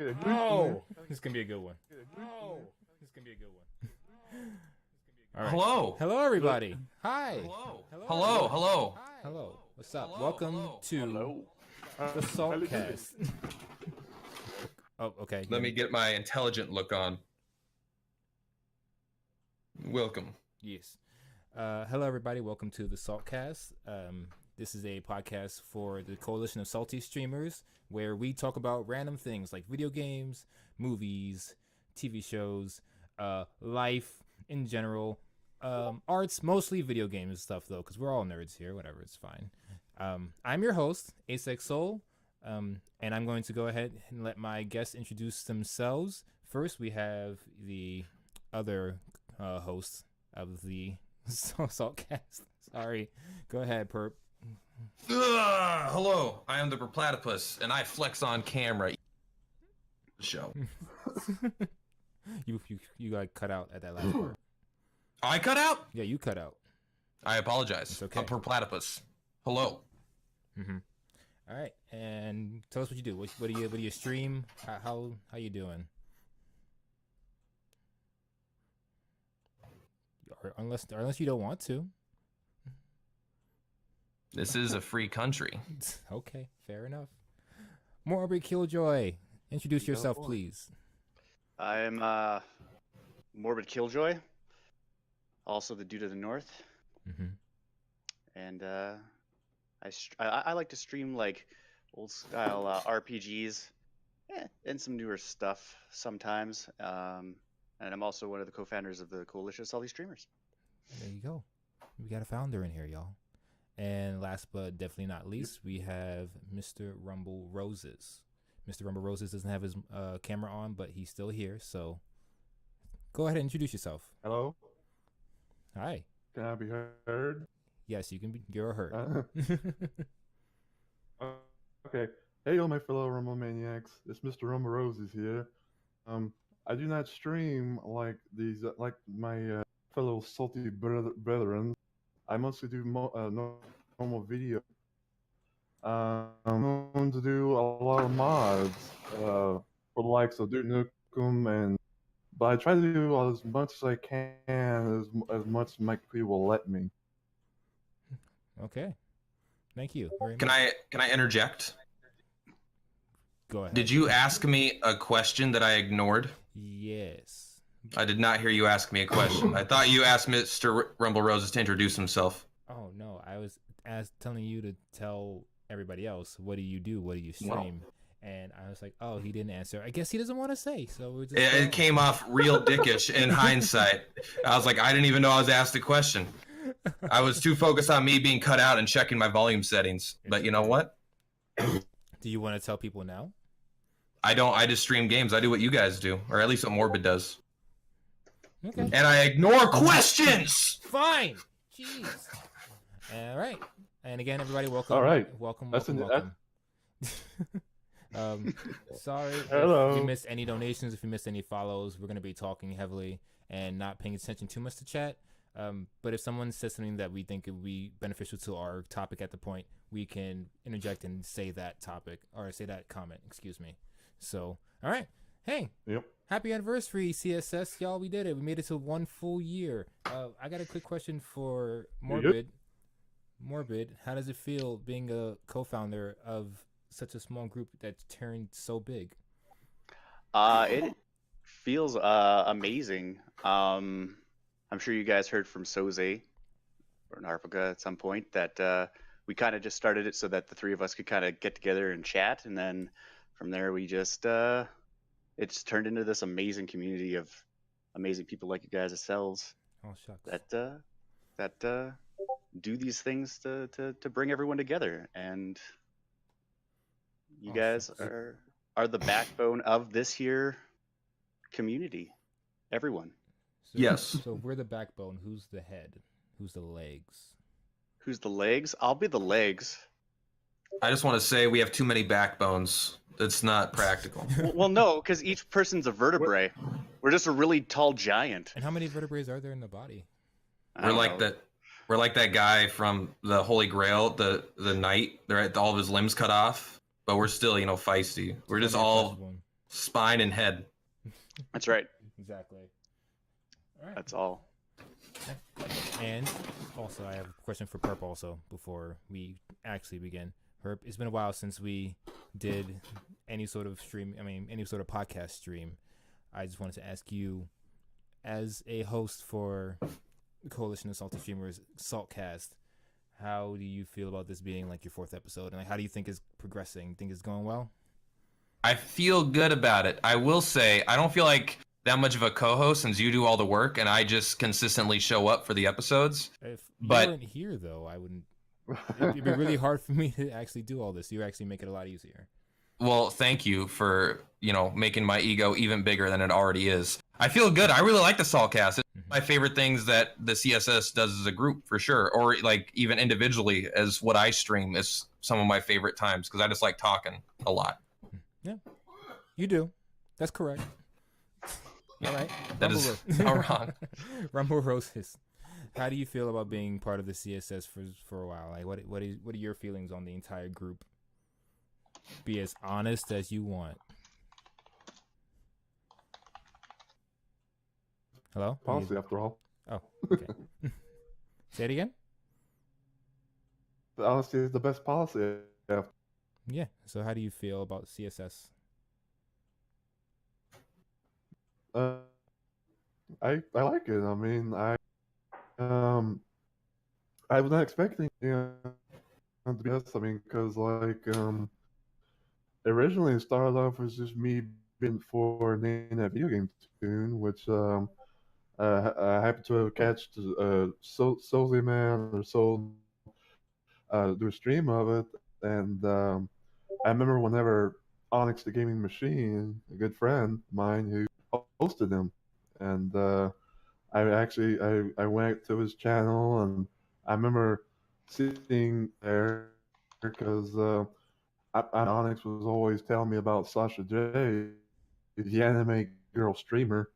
Oh, this is gonna be a good one. Oh, this is gonna be a good one. All right. Hello. Hello, everybody. Hi. Hello. Hello. Hello. Hello. Hello. What's up? Hello, Welcome hello. to the Saltcast. Oh, okay. Let me get my intelligent look on. Welcome. Yes. Hello, everybody. Welcome to the Saltcast. This is a podcast for the Coalition of Salty Streamers, where we talk about random things like video games, movies, TV shows, life in general, arts, mostly video games stuff though, because we're all nerds here. Whatever, it's fine. I'm your host, Asex Soul, and I'm going to go ahead and let my guests introduce themselves. First, we have the other host of the Saltcast. Sorry, go ahead, Perp. Hello. I am the Platypus, and I flex on camera. Show. You got cut out at that last part. I cut out. Yeah, you cut out. I apologize. It's okay. I'm Platypus. Hello. All right, and tell us what you do. What do you stream? How you doing? Or unless you don't want to. This is a free country. Okay, fair enough. Morbid Killjoy, introduce yourself, please. I'm Morbid Killjoy, also the Dude of the North, and I like to stream like old style RPGs, and some newer stuff sometimes. And I'm also one of the co-founders of the Coalition of Salty Streamers. There you go. We got a founder in here, y'all. And last but definitely not least, we have Mr. Rumble Roses. Mr. Rumble Roses doesn't have his camera on, but he's still here. So go ahead and introduce yourself. Hello. Hi. Can I be heard? Yes, you can be. You're heard. Okay. Hey, all my fellow Rumble Maniacs. It's Mr. Rumble Roses here. I do not stream like these, like my fellow salty brethren. I mostly do normal video. I'm going to do a lot of mods for the likes of Duke Nukem, but I try to do as much as I can, as much as my people will let me. Okay. Thank you very much. Can I interject? Go ahead. Did you ask me a question that I ignored? Yes. I did not hear you ask me a question. I thought you asked Mr. Rumble Roses to introduce himself. Oh no, I was telling you to tell everybody else, what do you do? What do you stream? And I was like, oh, he didn't answer. I guess he doesn't want to say. So we're just It came off real dickish in hindsight. I was like, I didn't even know I was asked a question. I was too focused on me being cut out and checking my volume settings. But you know what? Do you want to tell people now? I don't. I just stream games. I do what you guys do, or at least what Morbid does. Okay. And I ignore questions. Fine. Jeez. All right. And again, everybody, welcome. All right. Welcome. That's Welcome. Sorry Hello. if you missed any donations, if you missed any follows. We're going to be talking heavily and not paying attention too much to chat. But if someone says something that we think would be beneficial to our topic at the point, we can interject and say that topic or say that comment. Excuse me. So, all right. Hey. Yep. Happy anniversary, CSS, y'all! We did it. We made it to 1 full year. I got a quick question for Morbid. Yep. Morbid, how does it feel being a co-founder of such a small group that's turned so big? It feels amazing. I'm sure you guys heard from Soze or Narpaka at some point that we kind of just started it so that the three of us could kind of get together and chat, and then from there we just it's turned into this amazing community of amazing people like you guys yourselves. Oh shucks. That do these things to bring everyone together, and you guys are the backbone of this here community. Everyone. So, Yes. So we're the backbone. Who's the head? Who's the legs? Who's the legs? I'll be the legs. I just want to say we have too many backbones. It's not practical. Well, no, because each person's a vertebrae. We're just a really tall giant. And how many vertebrae are there in the body? I We're don't like know. that. We're like that guy from the Holy Grail, the knight. They're all of his limbs cut off, but we're still, feisty. We're just Tell me the all first one. spine and head. That's right. Exactly. All right. That's all. And also, I have a question for Perp also before we actually begin. Perp, it's been a while since we did any sort of stream. I mean, any sort of podcast stream. I just wanted to ask you, as a host for the Coalition of Salty Streamers Saltcast, how do you feel about this being like your 4th episode, and like, how do you think it's progressing? Think it's going well? I feel good about it. I will say I don't feel like that much of a co-host since you do all the work and I just consistently show up for the episodes. If But- you weren't here, though, I wouldn't. It'd be really hard for me to actually do all this. You actually make it a lot easier. Well, thank you for, making my ego even bigger than it already is. I feel good. I really like the Saltcast. It's my favorite things that the CSS does as a group for sure, or like even individually as what I stream is some of my favorite times because I just like talking a lot. Yeah, you do. That's correct. All right. That is not wrong. Rumble Roses. How do you feel about being part of the CSS for a while? Like, what are your feelings on the entire group? Be as honest as you want. Hello? Policy, after all. Oh, okay. Say it again? The honesty is the best policy. Yeah. Yeah. So how do you feel about CSS? I like it. I mean, I was not expecting, to be honest. I mean, because originally it started off as just me being for naming that video game tune, which I happened to catch Soulsy Man or Soul do a stream of it, and I remember whenever Onyx the Gaming Machine, a good friend of mine who hosted him, and I went to his channel, and I remember sitting there because Onyx was always telling me about Sasha J, the anime girl streamer.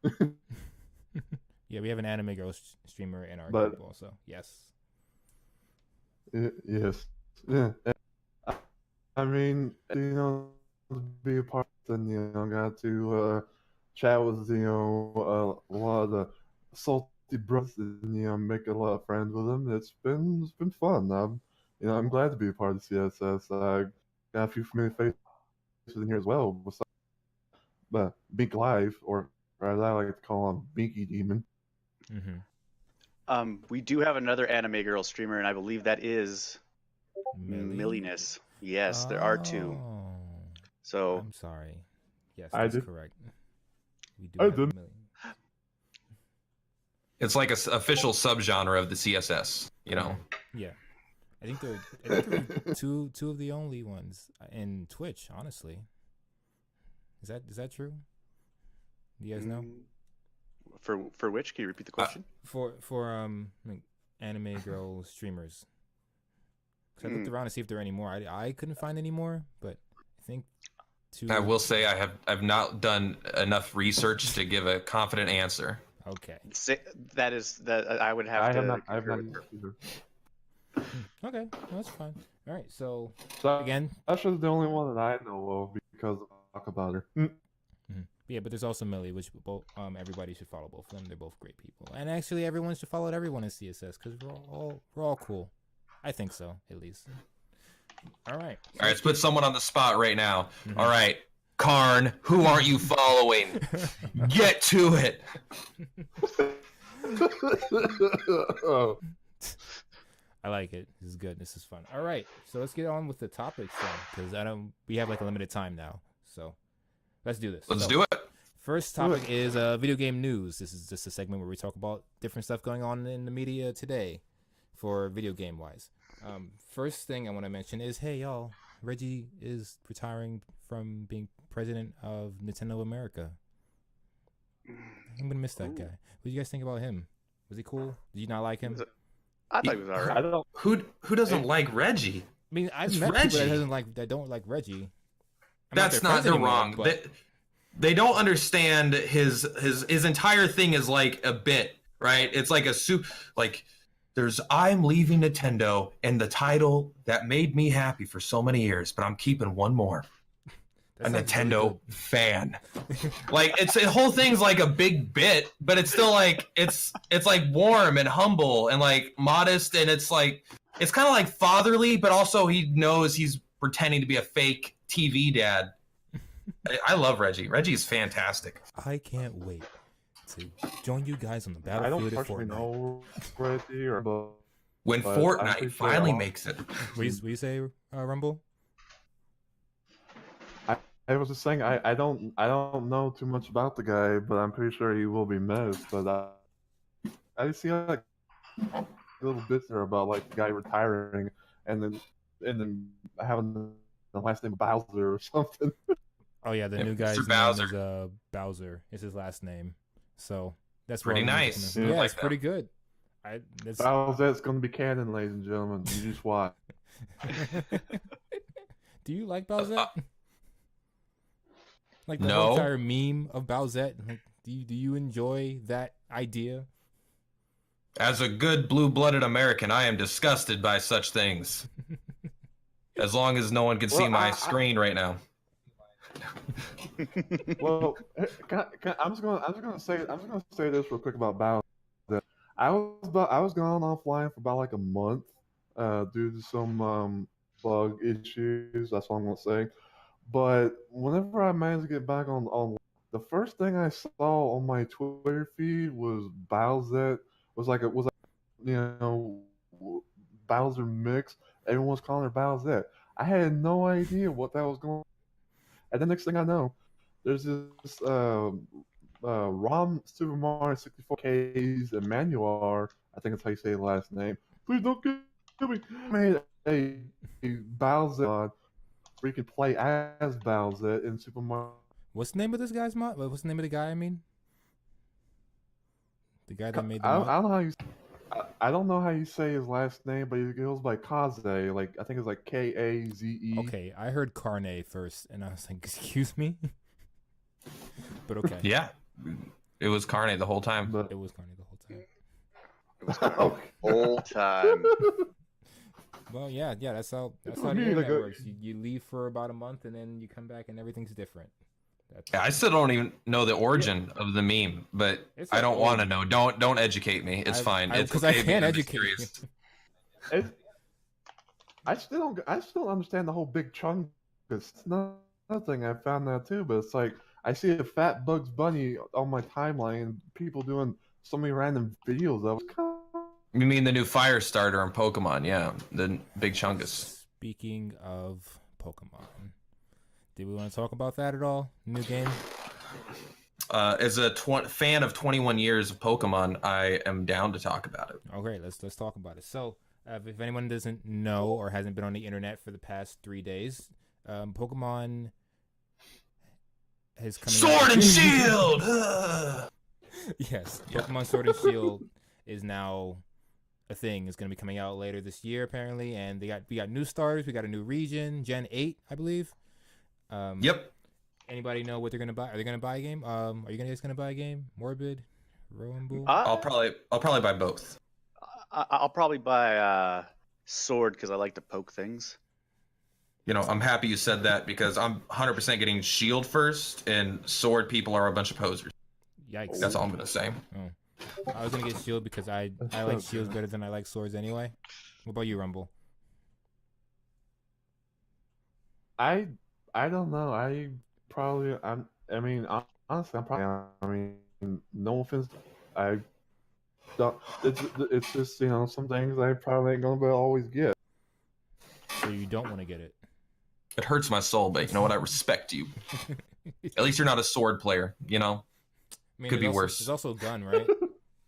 Yeah, we have an anime girl streamer in our But- group also. Yes. Yes. Yeah. I mean, to be a part and got to chat with a lot of the salty brothers and make a lot of friends with them. It's been fun. I'm glad to be a part of CSS. I got a few familiar faces in here as well. But Bink Live, or as I like to call him, Binky Demon. Mm-hmm. We do have another anime girl streamer, and I believe that is Millie? Milliness. Yes, there are two. Oh, So I'm sorry. Yes, I that's did- correct. We do I have did- Millie. It's like an official subgenre of the CSS, Yeah, I think they're two of the only ones in Twitch. Honestly, is that true? Do you guys know? for which? Can you repeat the question? For like anime girl streamers. 'Cause I looked Hmm. around to see if there are any more. I couldn't find any more, but I think two. I will say I've not done enough research to give a confident answer. Okay. That I would have I to. have not. I have concur not with her. either. Okay, well, that's fine. All right, so So again, Sasha's the only one that I know of because I talk about her. yeah, but there's also Millie, which everybody should follow both of them. They're both great people, and actually, everyone should follow everyone in CSS because we're all cool. I think so, at least. All right. All right, let's put someone on the spot right now. Mhm. All right, Karn, who aren't you following? Get to it. Oh, I like it. This is good. This is fun. All right, so let's get on with the topics then, because we have like a limited time now. So let's do this. Let's So, do it. First topic is video game news. This is just a segment where we talk about different stuff going on in the media today, for video game wise. First thing I want to mention is, hey y'all, Reggie is retiring from being president of Nintendo America. I'm gonna miss that Ooh. guy. What do you guys think about him? Was he cool? Did you not like him? I thought he was alright. I don't. Who doesn't like Reggie? I mean, I've It's met people Reggie. that don't like Reggie. I'm That's their not. friends They're anymore, wrong. but- They don't understand his entire thing is like a bit, right? It's like a soup. Like there's I'm leaving Nintendo and the title that made me happy for so many years, but I'm keeping one more. a That sounds Nintendo really fan. Like the whole thing's like a big bit, but it's still like it's like warm and humble and like modest, and it's like it's kind of like fatherly, but also he knows he's pretending to be a fake TV dad. I love Reggie. Reggie's fantastic. I can't wait to join you guys on the I don't battlefield of personally Fortnite. know Reggie or but When But I'm Fortnite pretty sure finally all- makes it. What do you say, Rumble? I was just saying I don't know too much about the guy, but I'm pretty sure he will be missed. But I see like little bits there about like the guy retiring and then having the last name Bowser or something. Oh yeah, the Yeah, new Mr. guy's name Bowser. is Bowser. Is his last name. So that's Pretty what I'm nice. looking at. Yeah. Yeah, Like it's pretty good. It's... Bowser's gonna be canon, ladies and gentlemen. You just watch. Do you like Bowsette? Like the No. whole entire meme of Bowsette. Like, do you enjoy that idea? As a good blue-blooded American, I am disgusted by such things. As long as no one can see Well, my I- screen right now. Well, I'm just gonna say this real quick about Bowser. I was gone offline for about like a month, due to some bug issues. That's all I'm gonna say. But whenever I managed to get back on, the first thing I saw on my Twitter feed was Bowser. Was like you know, Bowser mix. Everyone was calling her Bowsette. I had no idea what that was going on. And the next thing I know, there's this Rom Super Mario 64K's Emmanuel, I think that's how you say his last name. Please don't kill me. Made a Bowser freaking play as Bowser in Super Mario. What's the name of this guy's mod? What's the name of the guy? I mean, the guy that made the I mod. don't know how you. I don't know how you say his last name, but he goes by Kaze. Like I think it's like Kaze. Okay, I heard Carne first, and I was like, "Excuse me," but okay, Yeah. It was Carne the whole time. But it was Carne the whole time. It was kind of the whole time. Well, yeah, that's how the For me, internet like, works. You leave for about a month, and then you come back, and everything's different. That's, Yeah, I still don't even know the origin of the meme, but It's I like don't old. want to know. Don't educate me. It's I- fine. It's because I okay can't being educate you. mysterious. I still don't understand the whole big chunk. It's another thing I found that too, but it's like I see a fat Bugs Bunny on my timeline, and people doing so many random videos of it. You mean the new fire starter in Pokemon? Yeah, the big Chungus. Speaking of Pokemon, did we want to talk about that at all? New game? As a fan of 21 years of Pokemon, I am down to talk about it. Oh, great. Let's talk about it. So, if anyone doesn't know or hasn't been on the internet for the past 3 days, Pokemon has come Sword and Shield. Ugh. Yes, Yeah. Pokemon Sword and Shield is now a thing. It's going to be coming out later this year, apparently, and we got new starters. We got a new region, Gen 8, I believe. Yep. Anybody know what they're going to buy? Are they going to buy a game? Are you guys going to buy a game? Morbid, Rowan I'll probably buy both. I'll probably buy Sword because I like to poke things. You know, I'm happy you said that because I'm 100% getting Shield first, and Sword people are a bunch of posers. Yikes! That's all I'm gonna say. I was gonna get Shield because I like Shields better than I like Swords anyway. What about you, Rumble? I don't know. I mean, honestly, I'm probably. I mean, no offense. I don't. It's just some things I probably ain't gonna always get. So you don't want to get it? It hurts my soul, but you know what? I respect you. At least you're not a sword player, you know? I mean, Could be there's also- worse. There's also Gun, right?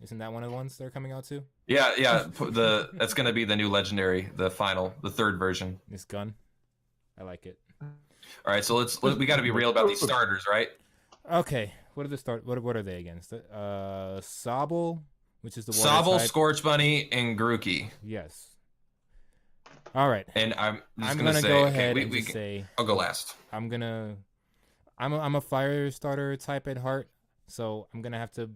Isn't that one of the ones they're coming out to? Yeah. That's gonna be the new legendary, the third version. This Gun. I like it. All right, so we got to be real about these starters, right? Okay, what are the start? What are they against? Sobble, which is the water Sobble, type. Scorch Bunny, and Grookey. Yes. All right. And I'm just I'm gonna gonna say, go okay, ahead we and just can- say I'll go last. I'm a fire starter type at heart, so I'm gonna have to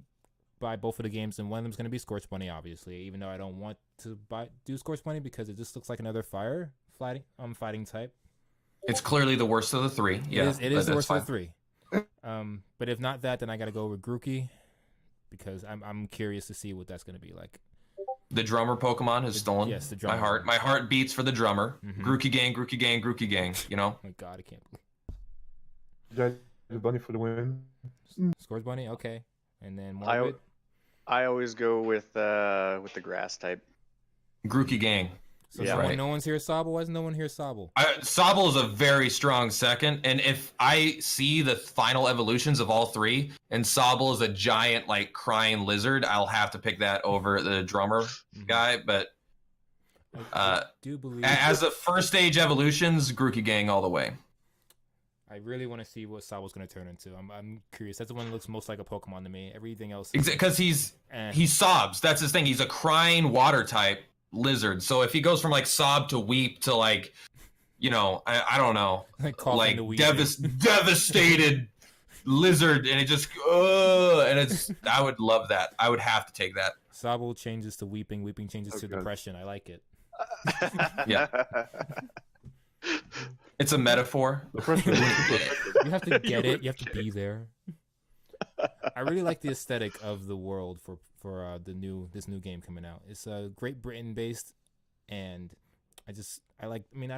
buy both of the games, and one of them's gonna be Scorch Bunny, obviously. Even though I don't want to do Scorch Bunny because it just looks like another fighting type. It's clearly the worst of the three. Yeah, it is the that's worst fine. of the three. But if not that, then I got to go with Grookey because I'm curious to see what that's going to be like. The drummer Pokemon has stolen yes, the my drummer. heart. My heart beats for the drummer. Mhm. Grookey gang, Grookey gang, Grookey gang. You know. Oh my God, I can't believe. Judge the bunny for the win. Scores Bunny, okay, and then I Morbid. I always go with the grass type. Grookey gang. So Yeah. Right. no one's here Sobble. Why is no one here Sobble? Sobble is a very strong second, and if I see the final evolutions of all three, and Sobble is a giant like crying lizard, I'll have to pick that over the drummer guy. But I do believe. as the first stage evolutions, Grookey gang all the way. I really want to see what Sobble's going to turn into. I'm curious. That's the one that looks most like a Pokemon to me. Everything else. Because he sobs. That's his thing. He's a crying water type lizard. So if he goes from like sob to weep to like, you know, I don't know, like coughing like to wheeze. devastated lizard, and it just and it's. I would love that. I would have to take that. Sobble changes to weeping. Weeping changes to Okay. depression. I like it. Yeah. It's a metaphor. The freshman is super effective. You have to get it. You have to be there. I really like the aesthetic of the world for this new game coming out. It's Great Britain based, and I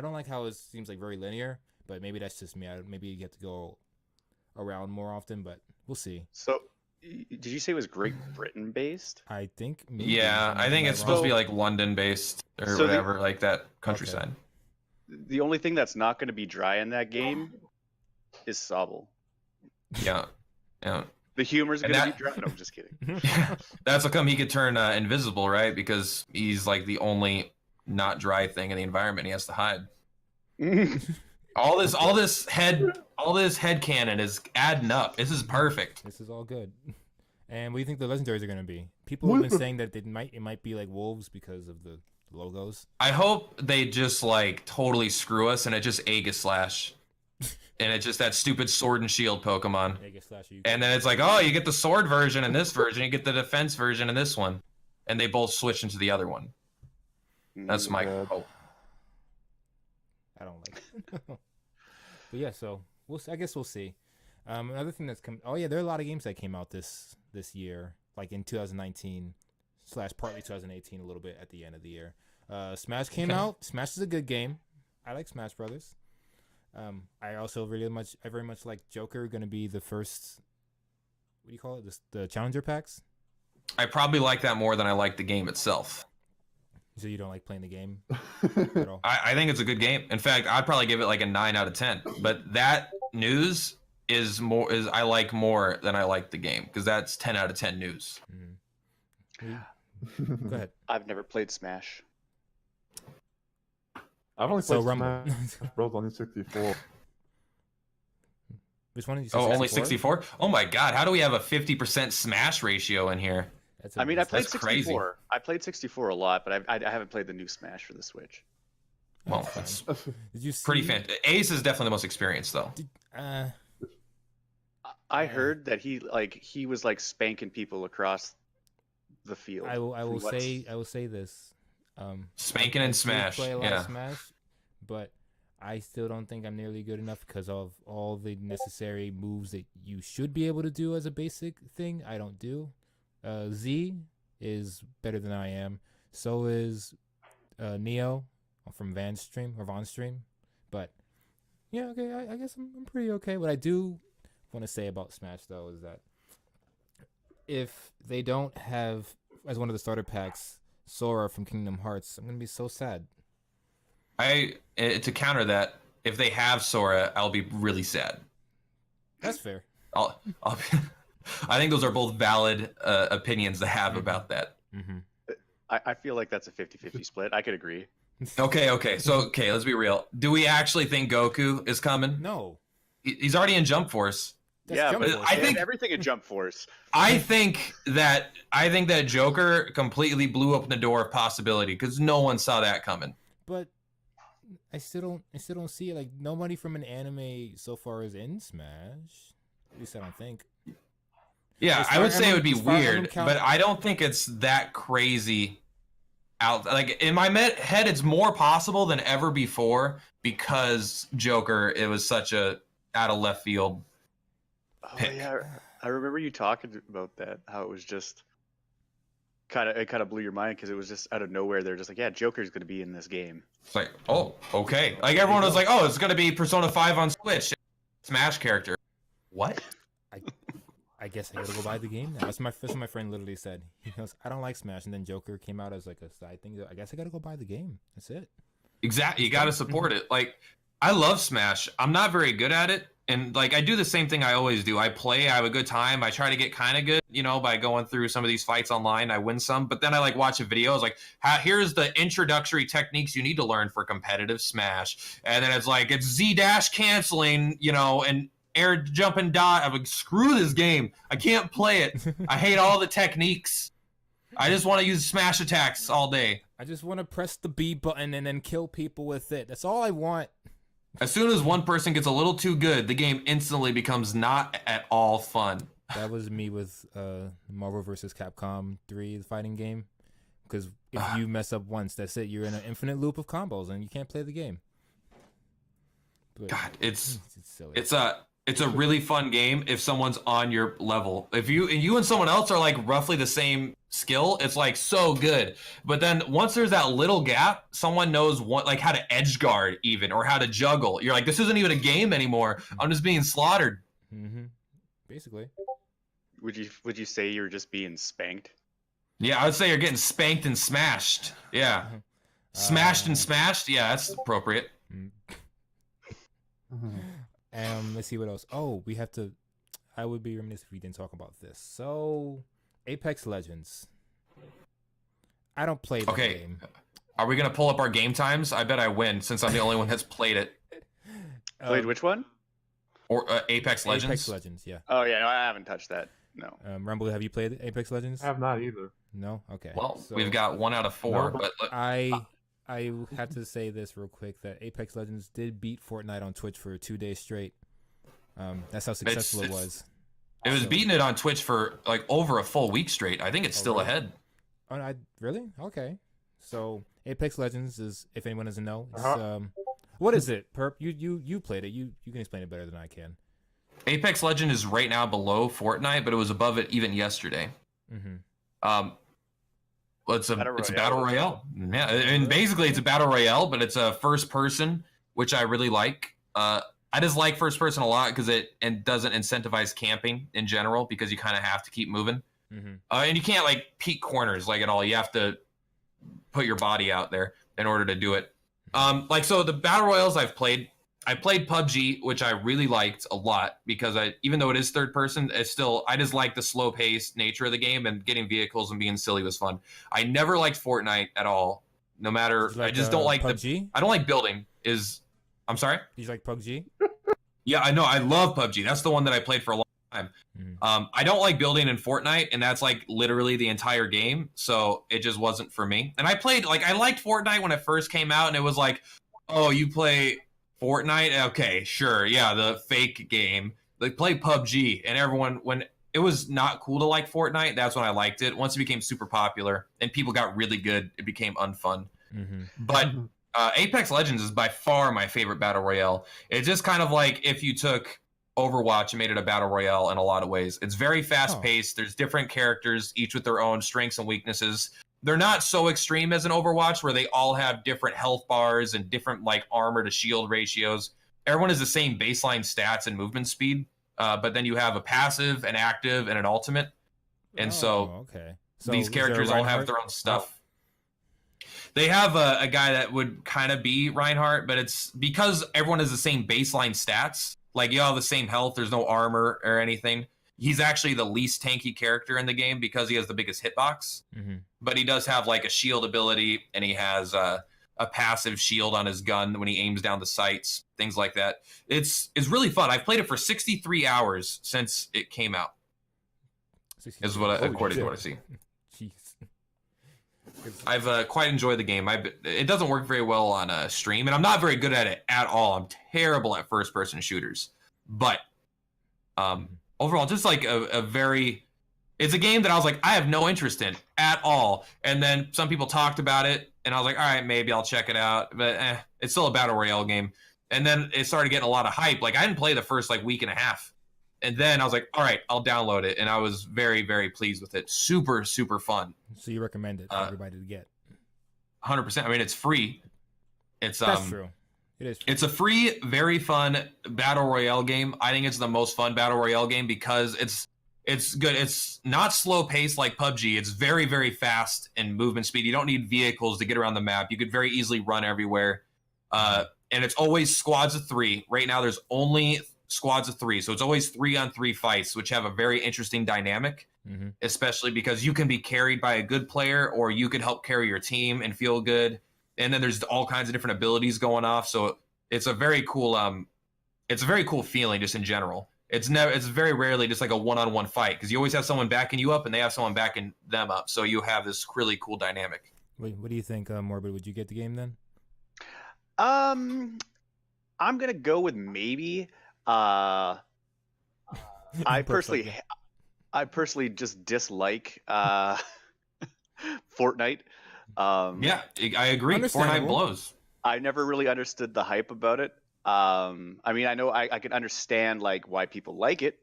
don't like how it seems like very linear, but maybe that's just me. Maybe you get to go around more often, but we'll see. So, did you say it was Great Britain based? I think. Maybe. Yeah, I think Am it's supposed to be wrong? like London based or So the- whatever, like that countryside. The only thing that's not going to be dry in that game is Sobble. Yeah, yeah. The humor's And going to that- be dry. No, I'm just kidding. That's how come he could turn invisible, right? Because he's like the only not dry thing in the environment. He has to hide. All this head cannon is adding up. This is perfect. This is all good. And what do you think the legendaries are going to be? People have been saying that it might be like wolves because of the logos. I hope they just like totally screw us and it just Aegislash. And it's just that stupid sword and shield Pokemon. And then it's like, oh, you get the sword version in this version, you get the defense version in this one. And they both switch into the other one. That's my God. hope. I don't like it. But yeah, so I guess we'll see. Another thing that's come. Oh yeah, there are a lot of games that came out this year, like in 2019 / partly 2018, a little bit at the end of the year. Smash came out. Smash is a good game. I like Smash Brothers. I also very much like Joker. Going to be the first. What do you call it? The challenger packs. I probably like that more than I like the game itself. So you don't like playing the game at all? I think it's a good game. In fact, I'd probably give it like a 9 out of 10. But that news is I like more than I like the game because that's 10 out of 10 news. Mm-hmm. Go ahead. I've never played Smash. I've only So played Rumble. Smash Bros on the 64. Which one did you say? Oh, only 64? Oh my God! How do we have a 50% smash ratio in here? I mean, I played That's crazy. 64. I played 64 a lot, but I haven't played the new Smash for the Switch. Well, That's that's fine. Did you see? pretty fantastic. Ace is definitely the most experienced, though. I heard that he was like spanking people across the field. I will From what's- say this. Spanking I and do smash. Play a lot Yeah. of Smash, but I still don't think I'm nearly good enough because of all the necessary moves that you should be able to do as a basic thing. I don't do. Z is better than I am. So is Neo from Van's stream. But yeah, okay. I guess I'm pretty okay. What I do want to say about Smash though is that if they don't have as one of the starter packs Sora from Kingdom Hearts, I'm gonna be so sad. To counter that, if they have Sora, I'll be really sad. That's fair. I'll I think those are both valid opinions to have about that. Mm-hmm. I feel like that's a 50-50 split. I could agree. Okay, let's be real. Do we actually think Goku is coming? No. He's already in Jump Force. That's yeah, Jump but Force. I they think- have everything in Jump Force. I think that Joker completely blew open the door of possibility because no one saw that coming. But I still don't see it. Like nobody from an anime so far is in Smash. At least I don't think. Yeah, As I far would say it would be as far as I'm weird, counting- but I don't think it's that crazy. out. Like in my head, it's more possible than ever before because Joker. It was such a out of left field pick. Oh yeah, I remember you talking about that. How it was just kind of blew your mind because it was just out of nowhere. They're just like, yeah, Joker's gonna be in this game. It's like, oh, okay. Like everyone was like, oh, it's gonna be Persona 5 on Switch, Smash character. What? I guess I gotta go buy the game now. That's what my friend literally said. He goes, I don't like Smash, and then Joker came out as like a side thing. I guess I gotta go buy the game. That's it. Exactly. You gotta support it. Like, I love Smash. I'm not very good at it. And like I do the same thing I always do. I play, I have a good time. I try to get kind of good, you know, by going through some of these fights online. I win some, but then I like watch a video. It's like, here's the introductory techniques you need to learn for competitive Smash. And then it's like, it's Z dash canceling, you know, and air jump and dot. I'm like, screw this game. I can't play it. I hate all the techniques. I just want to use Smash attacks all day. I just want to press the B button and then kill people with it. That's all I want. As soon as one person gets a little too good, the game instantly becomes not at all fun. That was me with Marvel vs. Capcom 3, the fighting game. Because if you mess up once, that's it. You're in an infinite loop of combos, and you can't play the game. But God, it's silly. it's a really fun game if someone's on your level. If you and someone else are like roughly the same skill, it's like so good. But then once there's that little gap, someone knows what, like how to edge guard even, or how to juggle. You're like, this isn't even a game anymore. I'm just being slaughtered. Mm-hmm. Basically. Would you say you're just being spanked? Yeah, I would say you're getting spanked and smashed. Yeah. Smashed and smashed. Yeah, that's appropriate. Let's see what else. Oh, we have to. I would be remiss if we didn't talk about this. So, Apex Legends. I don't play that game. Are we gonna pull up our game times? I bet I win since I'm the only one that's played it. Played which one? Or Apex Legends. Apex Legends, yeah. Oh yeah, no, I haven't touched that. No. Rumble, have you played Apex Legends? I have not either. No. Okay. Well, so we've got 1 out of 4, No. but I have to say this real quick that Apex Legends did beat Fortnite on Twitch for 2 days straight. That's how successful it was. it was beating it on Twitch for like over a full week straight. I think it's still really? ahead. Oh, really? Okay. So Apex Legends is, if anyone doesn't know, it's, what is it? Perp, you played it. You can explain it better than I can. Apex Legend is right now below Fortnite, but it was above it even yesterday. Mm-hmm. Well, it's a battle royale. Yeah, and basically it's a battle royale, but it's a first person, which I really like. I just like first person a lot because it doesn't incentivize camping in general because you kind of have to keep moving. Mm-hmm. And you can't like peek corners like at all. You have to put your body out there in order to do it. So the battle royales I played PUBG, which I really liked a lot because even though it is third person, I just like the slow paced nature of the game, and getting vehicles and being silly was fun. I never liked Fortnite at all. No matter, I just don't like PUBG? I don't like building. I'm sorry? You like PUBG? Yeah, I know. I love PUBG. That's the one that I played for a long time. Mm-hmm. I don't like building in Fortnite, and that's like literally the entire game. So it just wasn't for me. And I liked Fortnite when it first came out, and it was like, oh, you play Fortnite? Okay, sure. Yeah, the fake game. Like, play PUBG. And everyone, when it was not cool to like Fortnite, that's when I liked it. Once it became super popular and people got really good, it became unfun. Mm-hmm. But Apex Legends is by far my favorite battle royale. It's just kind of like if you took Overwatch and made it a battle royale in a lot of ways. It's very fast paced. There's different characters, each with their own strengths and weaknesses. They're not so extreme as an Overwatch where they all have different health bars and different like armor to shield ratios. Everyone has the same baseline stats and movement speed, but then you have a passive, an active, and an ultimate. And so these characters all have their own stuff. They have a guy that would kind of be Reinhardt, but it's because everyone has the same baseline stats. Like, you all have the same health. There's no armor or anything. He's actually the least tanky character in the game because he has the biggest hitbox. Mm-hmm. But he does have like a shield ability, and he has a passive shield on his gun when he aims down the sights, things like that. It's really fun. I've played it for 63 hours since it came out. Is what according to what I see. Jeez. I've quite enjoyed the game. It doesn't work very well on stream, and I'm not very good at it at all. I'm terrible at first-person shooters. But overall, just like a very... It's a game that I was like, I have no interest in at all. And then some people talked about it, and I was like, all right, maybe I'll check it out. But it's still a battle royale game. And then it started getting a lot of hype. Like I didn't play the first like week and a half, and then I was like, all right, I'll download it, and I was very, very pleased with it. Super, super fun. So you recommend it for everybody to get? 100%. I mean, it's free. That's true. It is. It's a free, very fun battle royale game. I think it's the most fun battle royale game because it's good. It's not slow paced like PUBG. It's very, very fast in movement speed. You don't need vehicles to get around the map. You could very easily run everywhere. And it's always squads of 3. Right now, there's only squads of 3, so it's always 3-on-3 fights, which have a very interesting dynamic. Especially because you can be carried by a good player, or you could help carry your team and feel good. And then there's all kinds of different abilities going off. So it's a very cool feeling just in general. It's very rarely just like a one-on-one fight, because you always have someone backing you up and they have someone backing them up. So you have this really cool dynamic. Wait, what do you think, Morbid? Would you get the game then? I'm gonna go with maybe. I personally just dislike Fortnite. Yeah, I agree. Fortnite blows. I never really understood the hype about it. I mean, I know I can understand like why people like it.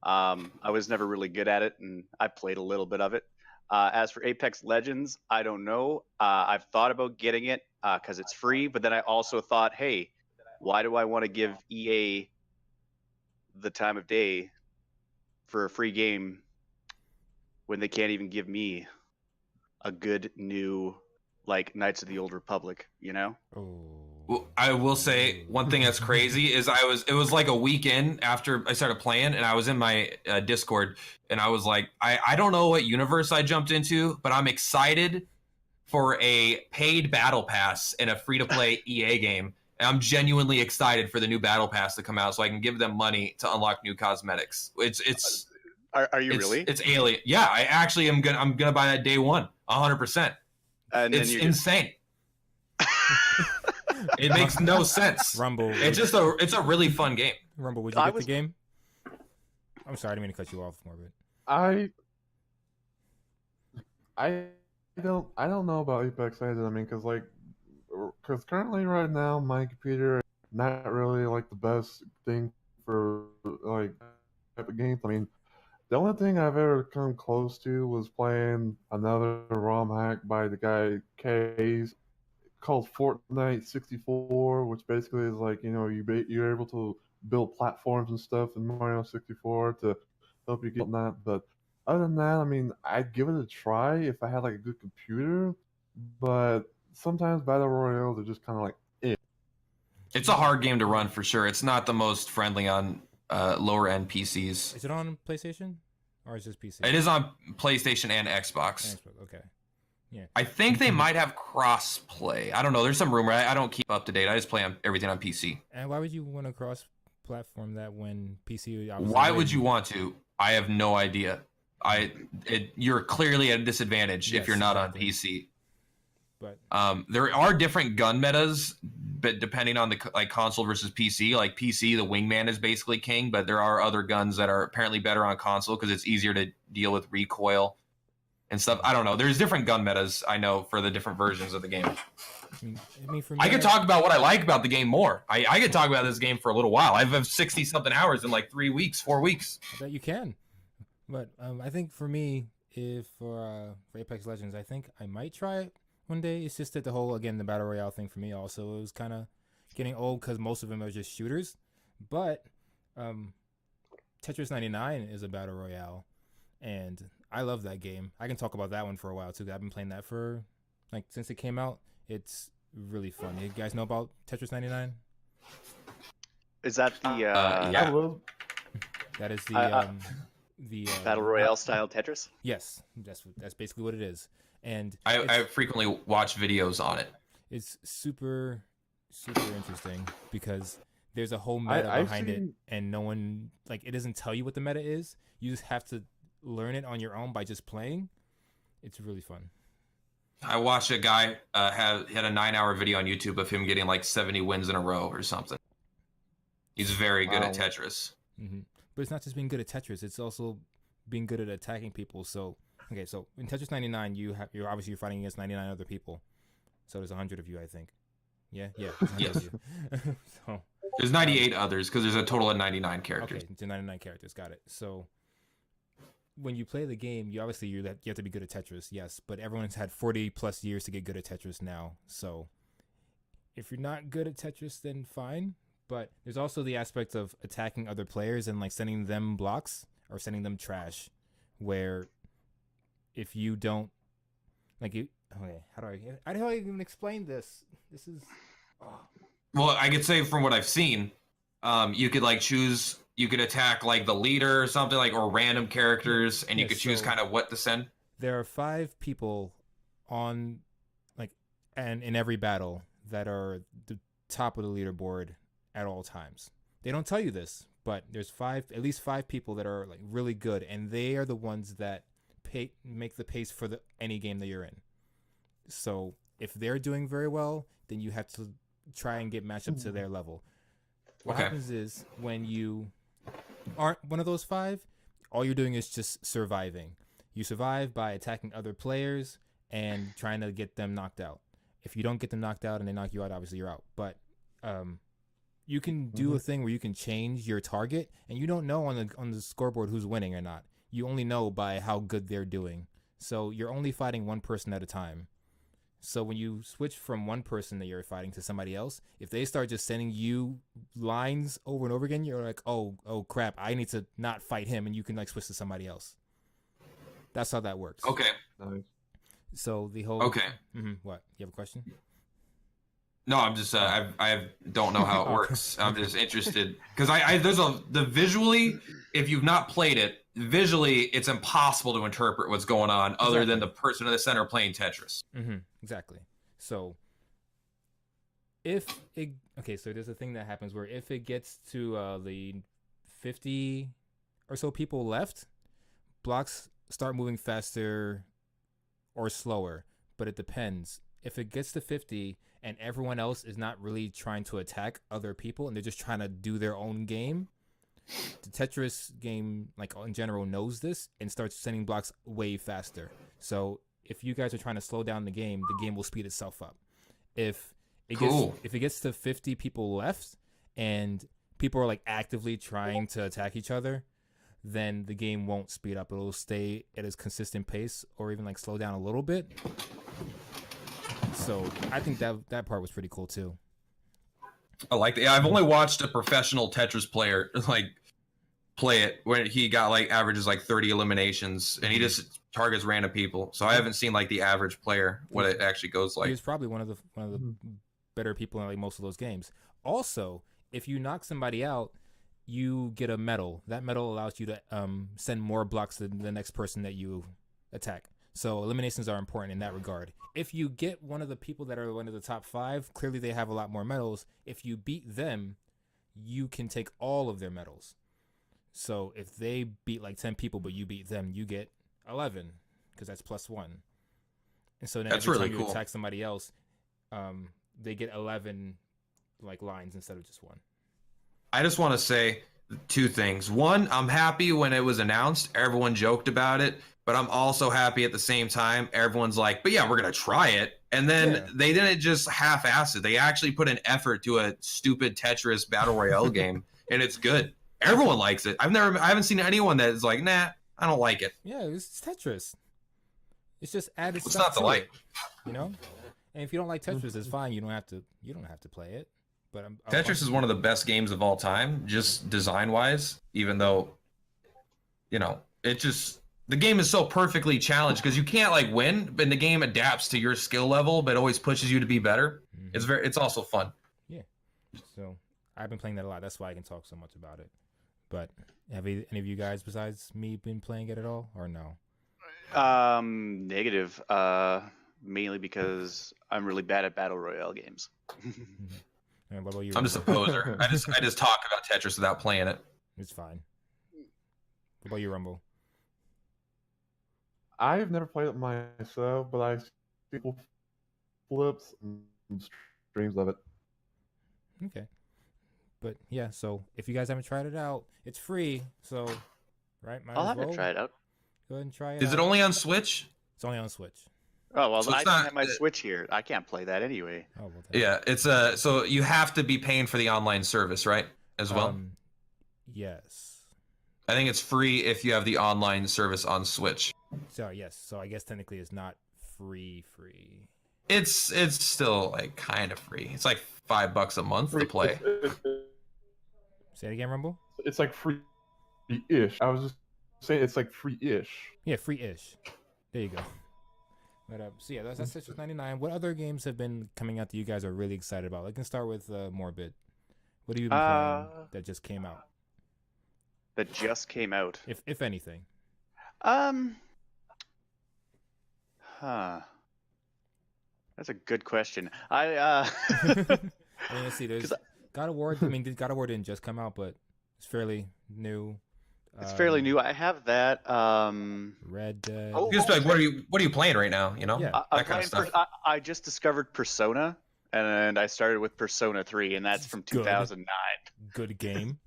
I was never really good at it, and I played a little bit of it. As for Apex Legends, I don't know. I've thought about getting it because it's free, but then I also thought, hey, why do I want to give EA the time of day for a free game when they can't even give me a good new like Knights of the Old Republic, you know? Well, I will say one thing that's crazy is it was like a weekend after I started playing, and I was in my Discord, and I was like, I don't know what universe I jumped into, but I'm excited for a paid battle pass in a free-to-play EA game. And I'm genuinely excited for the new battle pass to come out, so I can give them money to unlock new cosmetics. Are you really? It's alien. Yeah, I actually am gonna. I'm gonna buy that day one, 100%. And it's insane. It makes no sense. Rumble. It's a really fun game. Rumble, would you get the game? I'm sorry, I didn't mean to cut you off, Morbid. I don't know about Apex Legends. I mean, because currently right now my computer is not really like the best thing for like type of games. I mean, the only thing I've ever come close to was playing another ROM hack by the guy K's called Fortnite 64, which basically is like, you know, you're able to build platforms and stuff in Mario 64 to help you get that. But other than that, I mean, I'd give it a try if I had like a good computer. But sometimes battle royales are just kind of like, eh. It's a hard game to run for sure. It's not the most friendly on lower end PCs. Is it on PlayStation or is it just PC? It is on PlayStation and Xbox. Okay. Yeah. I think they might have cross play. I don't know. There's some rumor. I don't keep up to date. I just play on everything on PC. And why would you want to cross platform that when PC? Why would you want to? I have no idea. You're clearly at a disadvantage if you're not on PC. But there are different gun metas, but depending on the like console versus PC. Like PC, the Wingman is basically king, but there are other guns that are apparently better on console because it's easier to deal with recoil and stuff. I don't know. There's different gun metas, I know, for the different versions of the game. I mean, for me, I could talk about what I like about the game more. I could talk about this game for a little while. I've 60-something hours in like 4 weeks. I bet you can. But I think for me, for Apex Legends, I think I might try it one day. It's just that the Battle Royale thing for me also, it was kind of getting old because most of them are just shooters. But Tetris 99 is a Battle Royale, and I love that game. I can talk about that one for a while too. I've been playing that for since it came out. It's really fun. You guys know about Tetris 99? Is that the yeah? That is the Battle Royale style Tetris? Yes, that's basically what it is. And I frequently watch videos on it. It's super, super interesting because there's a whole meta behind it, and no one it doesn't tell you what the meta is. You just have to learn it on your own by just playing. It's really fun. I watched a guy had a 9-hour video on YouTube of him getting 70 wins in a row or something. He's very good at Tetris. Mm-hmm. But it's not just being good at Tetris. It's also being good at attacking people. So okay, so in Tetris 99, you're obviously fighting against 99 other people. So there's 100 of you, I think. Yeah, there's 100 Yes. of you. So There's 98 others because there's a total of 99 characters. okay, to 99 characters, got it. So when you play the game, you have to be good at Tetris, yes, but everyone's had 40 plus years to get good at Tetris now. So if you're not good at Tetris, then fine. But there's also the aspect of attacking other players and like sending them blocks or sending them trash, where if you don't like you, okay, how do I even explain this? This is Well, I could say from what I've seen, you could like choose, you could attack like the leader or something like, or random characters, and you Yeah, could choose so- kind of what to send. there are 5 people on like and in every battle that are the top of the leaderboard at all times. They don't tell you this, but there's at least 5 people that are like really good, and they are the ones that make the pace for any game that you're in. So if they're doing very well, then you have to try and get matched up to their level. What Okay. happens is when you aren't one of those 5, all you're doing is just surviving. You survive by attacking other players and trying to get them knocked out. If you don't get them knocked out and they knock you out, obviously you're out. But you can do a thing where you can change your target, and you don't know on the scoreboard who's winning or not. You only know by how good they're doing. So you're only fighting one person at a time. So when you switch from one person that you're fighting to somebody else, if they start just sending you lines over and over again, you're like, oh crap, I need to not fight him, and you can like switch to somebody else. That's how that works. Okay. Nice. So the whole Okay. What? You have a question? No, I'm just I don't know how it works. I'm just interested because the visually, if you've not played it, visually it's impossible to interpret what's going on other than the person in the center playing Tetris. Exactly. So so there's a thing that happens where if it gets to the 50 or so people left, blocks start moving faster or slower, but it depends. If it gets to 50 and everyone else is not really trying to attack other people and they're just trying to do their own game, the Tetris game, like in general, knows this and starts sending blocks way faster. So if you guys are trying to slow down the game will speed itself up. If it gets to 50 people left and people are like actively trying to attack each other, then the game won't speed up. It'll stay at its consistent pace or even like slow down a little bit. So I think that part was pretty cool too. I like that. I've only watched a professional Tetris player like play it where he got like averages like 30 eliminations and he just targets random people. So I haven't seen like the average player what it actually goes like. He was probably one of the better people in like most of those games. Also, if you knock somebody out, you get a medal. That medal allows you to send more blocks to the next person that you attack. So eliminations are important in that regard. If you get one of the people that are one of the top 5, clearly they have a lot more medals. If you beat them, you can take all of their medals. So if they beat like 10 people, but you beat them, you get 11 because that's +1. And so then That's every really time you cool. attack somebody else, they get 11 like lines instead of just 1. I just want to say 2 things. One, I'm happy when it was announced, everyone joked about it, but I'm also happy at the same time. Everyone's like, but yeah, we're going to try it. And then they didn't just half-ass it. They actually put an effort to a stupid Tetris Battle Royale game, and it's good. Everyone likes it. I haven't seen anyone that is like, nah, I don't like it. Yeah, it's Tetris. It's just added What's stuff not to to like? it, you know? And if you don't like Tetris, it's fine. You don't have to play it. But Tetris is one of the best games of all time, just design-wise, even though, the game is so perfectly challenged because you can't like win, but the game adapts to your skill level, but always pushes you to be better. It's also fun. Yeah. So I've been playing that a lot. That's why I can talk so much about it. But have any of you guys besides me been playing it at all or no? Negative. Mainly because I'm really bad at battle royale games. And what about you? I'm just a Rumble? poser. I just talk about Tetris without playing it. It's fine. What about you, Rumble? I've never played it myself, but I see people flips and streams of it. Okay. But yeah, so if you guys haven't tried it out, it's free. So, right? Might I'll as have well. to try it out. Go ahead and try it. Is it only on Switch? It's only on Switch. Oh well, So I it's don't not- have my Switch here. I can't play that anyway. Oh, well. Then. Yeah, it's so you have to be paying for the online service, right? As well. Yes. I think it's free if you have the online service on Switch. So yes. So I guess technically it's not free. It's still like kind of free. It's like $5 a month to play. Say it again, Rumble. It's like free-ish. I was just saying it's like free-ish. Yeah, free-ish. There you go. But so yeah, that's Citrus 99. What other games have been coming out that you guys are really excited about? I can start with Morbid. What have you been playing that just came out? That just came out. If anything. That's a good question. I I mean, let's see. There's God of War. I mean, God of War didn't just come out, but it's fairly new. It's fairly new. I have that. Red Dead. Oh, Just like what are you playing right now? You know, Yeah. that kind of stuff. I just discovered Persona, and I started with Persona 3, and that's from Good. 2009. Good game.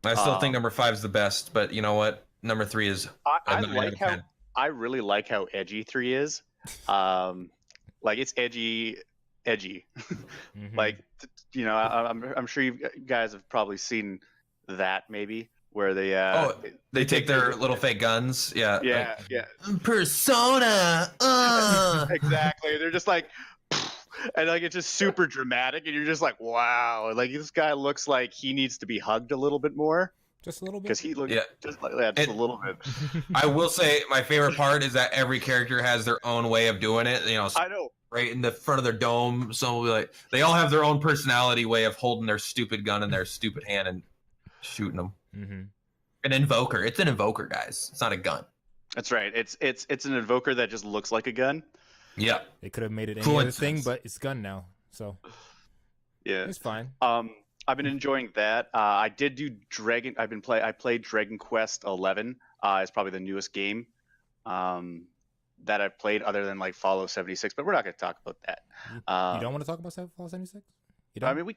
I still think number 5 is the best, but you know what? Number 3 is. I a 9 out like of how 10. I really like how edgy 3 is. Like it's edgy. Mhm. Like I'm sure you guys have probably seen that maybe where they They take their little fake guns. Yeah. yeah like, yeah Persona. exactly. They're just like, and like it's just super dramatic, and you're just like, wow, like this guy looks like he needs to be hugged a little bit more Just a little bit. because he looks Yeah. just like that, just a little bit. I will say my favorite part is that every character has their own way of doing it. You know, I know. right in the front of their dome. So like they all have their own personality way of holding their stupid gun in their stupid hand and shooting them. Mm-hmm. An invoker. It's an invoker, guys. It's not a gun. That's right. It's an invoker that just looks like a gun. Yeah. They could have made it any Cool other thing, instance. but it's gun now, so Yeah. it's fine. I've been enjoying that. I did do Dragon. I played Dragon Quest 11. It's probably the newest game that I've played, other than like Fallout 76. But we're not going to talk about that. You don't want to talk about Fallout 76? You I don't? mean, we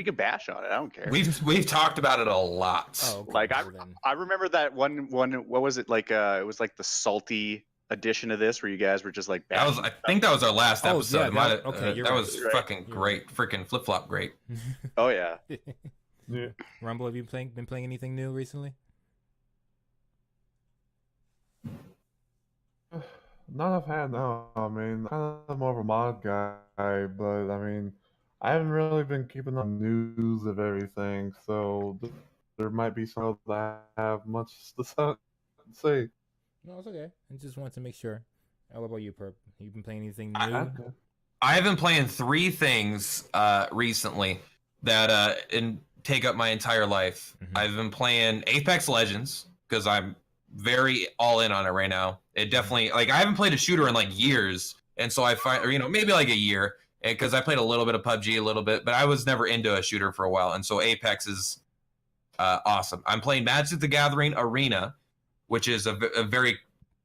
could bash on it. I don't care. We've talked about it a lot. Oh, okay. Like well then. I remember that one. What was it like? It was like the salty edition of this, where you guys were just like. I think that was our last Oh, episode. yeah, It might that- have- okay, you're that right. was You're right. fucking great. Freaking flip flop great. Oh yeah. Yeah. Rumble, have you been playing anything new recently? Not offhand, no. I mean, kind of more of a mod guy, but I mean, I haven't really been keeping on news of everything, so there might be some that have much to say. No, it's okay. I just wanted to make sure. What about you, Perp? You been playing anything new? Okay. I have been playing 3 things recently that take up my entire life. Mhm. I've been playing Apex Legends because I'm very all in on it right now. It definitely I haven't played a shooter in like years, and so I find maybe like a year because I played a little bit of PUBG, a little bit, but I was never into a shooter for a while, and so Apex is awesome. I'm playing Magic the Gathering Arena, which is a very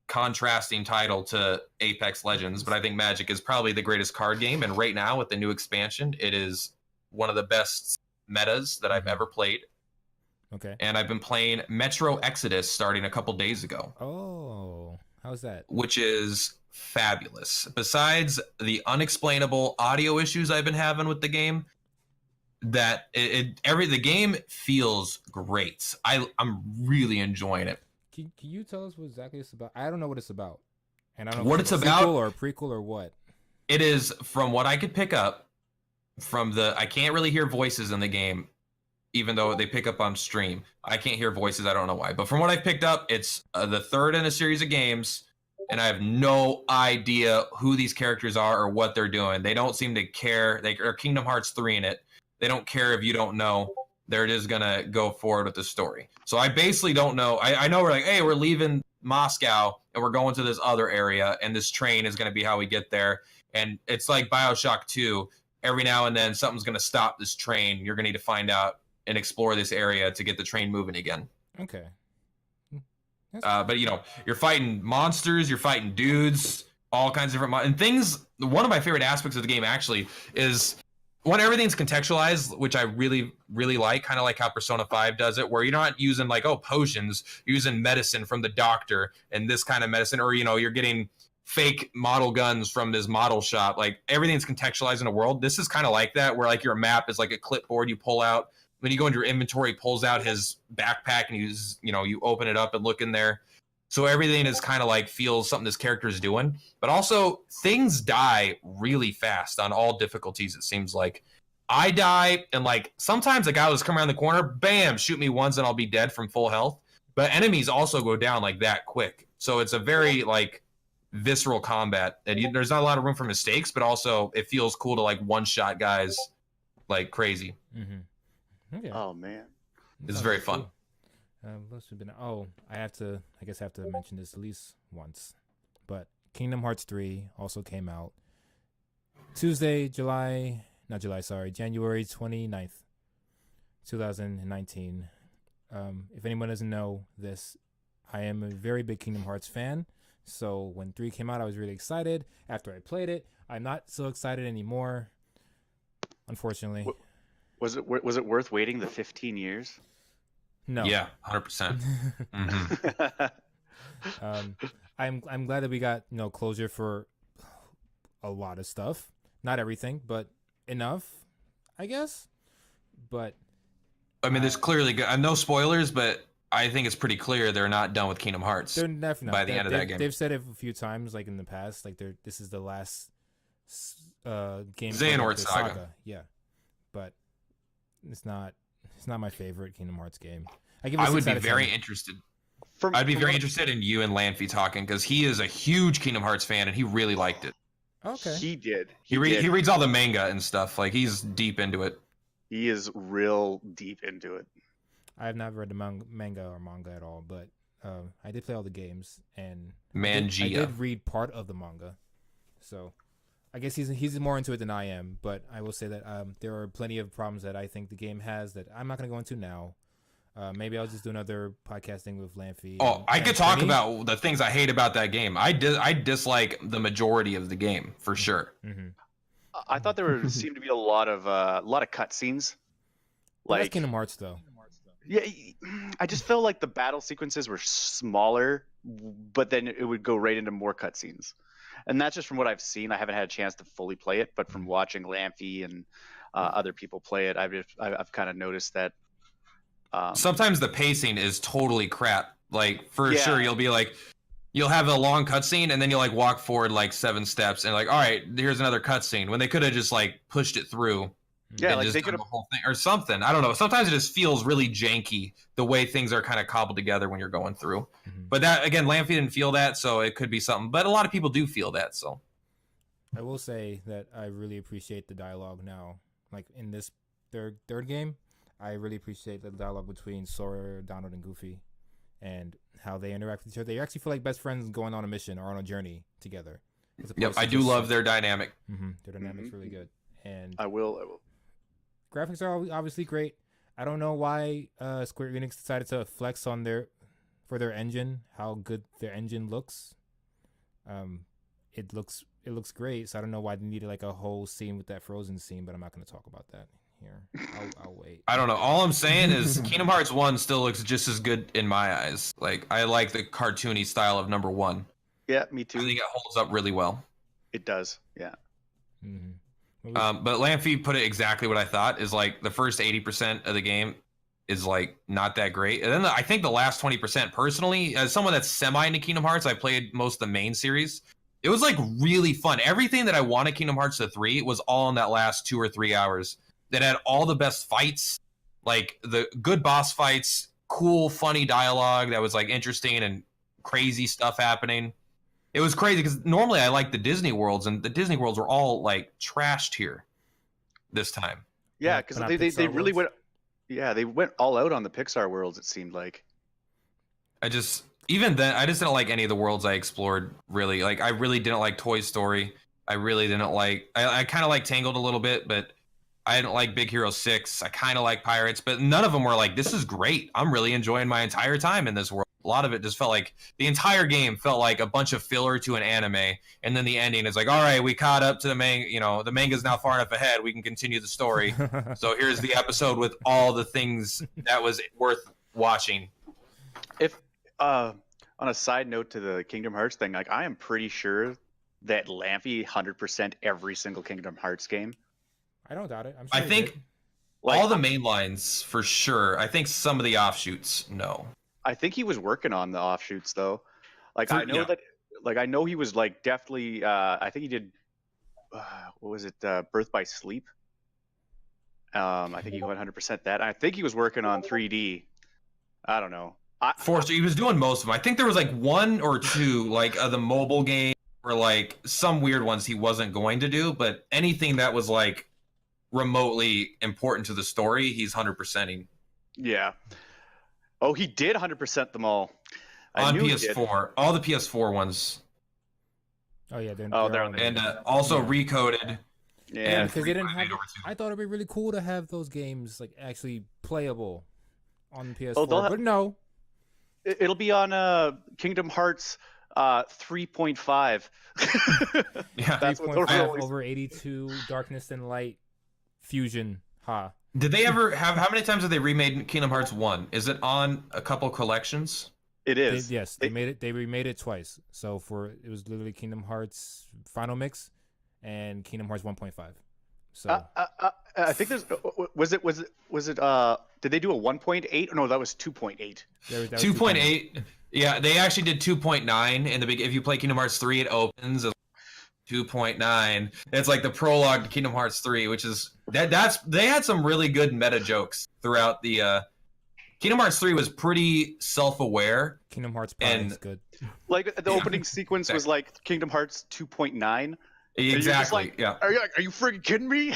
contrasting title to Apex Legends, but I think Magic is probably the greatest card game, and right now with the new expansion, it is one of the best metas that I've ever played. Okay. And I've been playing Metro Exodus starting a couple days ago, Oh, how's that? which is fabulous. Besides the unexplainable audio issues I've been having with the game, that the game feels great. I'm really enjoying it. Can you tell us what exactly it's about? I don't know what it's about, and I don't know What if it's a about- sequel or a prequel or what. It is, from what I could pick up from I can't really hear voices in the game, even though they pick up on stream. I can't hear voices. I don't know why. But from what I've picked up, it's the third in a series of games, and I have no idea who these characters are or what they're doing. They don't seem to care. They are Kingdom Hearts 3 in it. They don't care if you don't know. They're just going to go forward with the story. So I basically don't know. I know we're like, hey, we're leaving Moscow, and we're going to this other area, and this train is going to be how we get there. And it's like BioShock 2. Every now and then, something's going to stop this train. You're going to need to find out and explore this area to get the train moving again. Okay. But you're fighting monsters, you're fighting dudes, all kinds of different and things. One of my favorite aspects of the game actually is One, everything's contextualized, which I really, really like, kind of like how Persona 5 does it, where you're not using like, oh, potions, you're using medicine from the doctor and this kind of medicine, or, you know, you're getting fake model guns from this model shop. Like everything's contextualized in a world. This is kind of like that, where like your map is like a clipboard you pull out. When you go into your inventory, he pulls out his backpack and you open it up and look in there. So everything is kind of like feels something this character is doing, but also things die really fast on all difficulties. It seems like I die and like sometimes a guy will just come around the corner, bam, shoot me once and I'll be dead from full health. But enemies also go down like that quick. So it's a very like visceral combat and there's not a lot of room for mistakes, but also it feels cool to like one shot guys like crazy. Mm-hmm. Okay. Oh man, It's very fun. Cool. I guess I have to mention this at least once. But Kingdom Hearts 3 also came out January 29th, 2019. If anyone doesn't know this, I am a very big Kingdom Hearts fan. So when 3 came out, I was really excited. After I played it, I'm not so excited anymore, unfortunately. was it worth waiting the 15 years? No. Yeah, 100%. I'm glad that we got closure for a lot of stuff. Not everything, but enough, I guess. But I mean, there's clearly no spoilers, but I think it's pretty clear they're not done with Kingdom Hearts. They're definitely by the end of that game. They've said it a few times, like in the past, like this is the last game. Xehanort Saga. Yeah, but it's not my favorite Kingdom Hearts game. I would be very interested. I'd be very interested in you and Lanfy talking because he is a huge Kingdom Hearts fan and he really liked it. Okay. He did. He reads all the manga and stuff. Like he's deep into it. He is real deep into it. I have not read the manga at all, but I did play all the games and Mangia. I did read part of the manga, so I guess he's more into it than I am. But I will say that there are plenty of problems that I think the game has that I'm not going to go into now. Maybe I'll just do another podcasting with Lanfy. Oh, I could talk about the things I hate about that game. I dislike the majority of the game for sure. Mm-hmm. I thought there seemed to be a lot of cutscenes. Like that's Kingdom Hearts, though. Yeah, I just felt like the battle sequences were smaller, but then it would go right into more cutscenes. And that's just from what I've seen. I haven't had a chance to fully play it, but from watching Lanfy and other people play it, I've kind of noticed that. Sometimes the pacing is totally crap. Like for sure, you'll have a long cutscene and then you'll like walk forward like 7 steps and like, all right, here's another cutscene when they could have just like pushed it through. Yeah, like just they could done have the whole thing or something. I don't know. Sometimes it just feels really janky the way things are kind of cobbled together when you're going through. Mm-hmm. But that again, Lanfy didn't feel that, so it could be something. But a lot of people do feel that. So I will say that I really appreciate the dialogue now. Like in this third game, I really appreciate the dialogue between Sora, Donald, and Goofy, and how they interact with each other. They actually feel like best friends going on a mission or on a journey together. Yep, I do love their dynamic. Mm-hmm. Their dynamic's really good, and I will. Graphics are obviously great. I don't know why Square Enix decided to flex on their engine, how good their engine looks. It looks great. So I don't know why they needed like a whole scene with that Frozen scene, but I'm not going to talk about that here. I'll wait. I don't know. All I'm saying is Kingdom Hearts 1 still looks just as good in my eyes. Like I like the cartoony style of number 1. Yeah, me too. I think it holds up really well. It does. Yeah. Mm-hmm. But Lanfy put it exactly what I thought is like the first 80% of the game is like not that great. And then I think the last 20% personally, as someone that's semi into Kingdom Hearts, I played most of the main series. It was like really fun. Everything that I wanted Kingdom Hearts to 3 was all in that last 2 or 3 hours. That had all the best fights, like the good boss fights, cool, funny dialogue that was like interesting and crazy stuff happening. It was crazy because normally I like the Disney worlds, and the Disney worlds were all like trashed here this time. Yeah, because they really went. Yeah, they went all out on the Pixar worlds. It seemed like. Even then, I just didn't like any of the worlds I explored. Really, like I really didn't like Toy Story. I really didn't like. I kind of like Tangled a little bit, but I didn't like Big Hero 6. I kind of like Pirates, but none of them were like, this is great. I'm really enjoying my entire time in this world. a lot of it just felt like the entire game felt like a bunch of filler to an anime, and then the ending is like, all right, we caught up to the manga. You know, the manga's now far enough ahead, we can continue the story. So here's the episode with all the things that was worth watching. If on a side note to the Kingdom Hearts thing, like I am pretty sure that Lampy 100% every single Kingdom Hearts game. I don't doubt it. I'm sure I he think did. Like, all the main lines for sure. I think some of the offshoots, no. I think he was working on the offshoots though. Like For- I know yeah. that. Like I know he was like definitely. I think he did. What was it? Birth by Sleep. I think he 100% that. I think he was working on 3D. I don't know. He was doing most of them. I think there was like one or two, like the mobile game, or like some weird ones he wasn't going to do. But anything that was like remotely important to the story, he's 100%ing. Yeah. Oh, he did 100% them all. I On knew he did. PS4, all the PS4 ones, Oh yeah, they're they're on on there. and also Yeah. Recoded. Yeah. and because they didn't 3.8 have. over two. I thought it'd be really cool to have those games like actually playable on PS4, Oh, they'll but no. It'll be on Kingdom Hearts 3.5. Yeah. That's what they're 3.5 releasing. over 82 Darkness and Light Fusion. Ha. Did they ever have? How many times have they remade Kingdom Hearts 1? Is it on a couple collections? It is. Yes, they made it. They remade it twice. So it was literally Kingdom Hearts Final Mix and Kingdom Hearts 1.5. So I think there's. Was it? Did they do a 1.8? No, that was 2.8. that was 2.8. Yeah, they actually did 2.9 in the big. If you play Kingdom Hearts 3, it opens as 2.9. It's like the prologue to Kingdom Hearts 3, which is they had some really good meta jokes throughout the. Kingdom Hearts 3 was pretty self-aware. Kingdom Hearts Prime and- is good. Like the opening sequence was like Kingdom Hearts 2.9. just Exactly. like- Yeah. Are you freaking kidding me?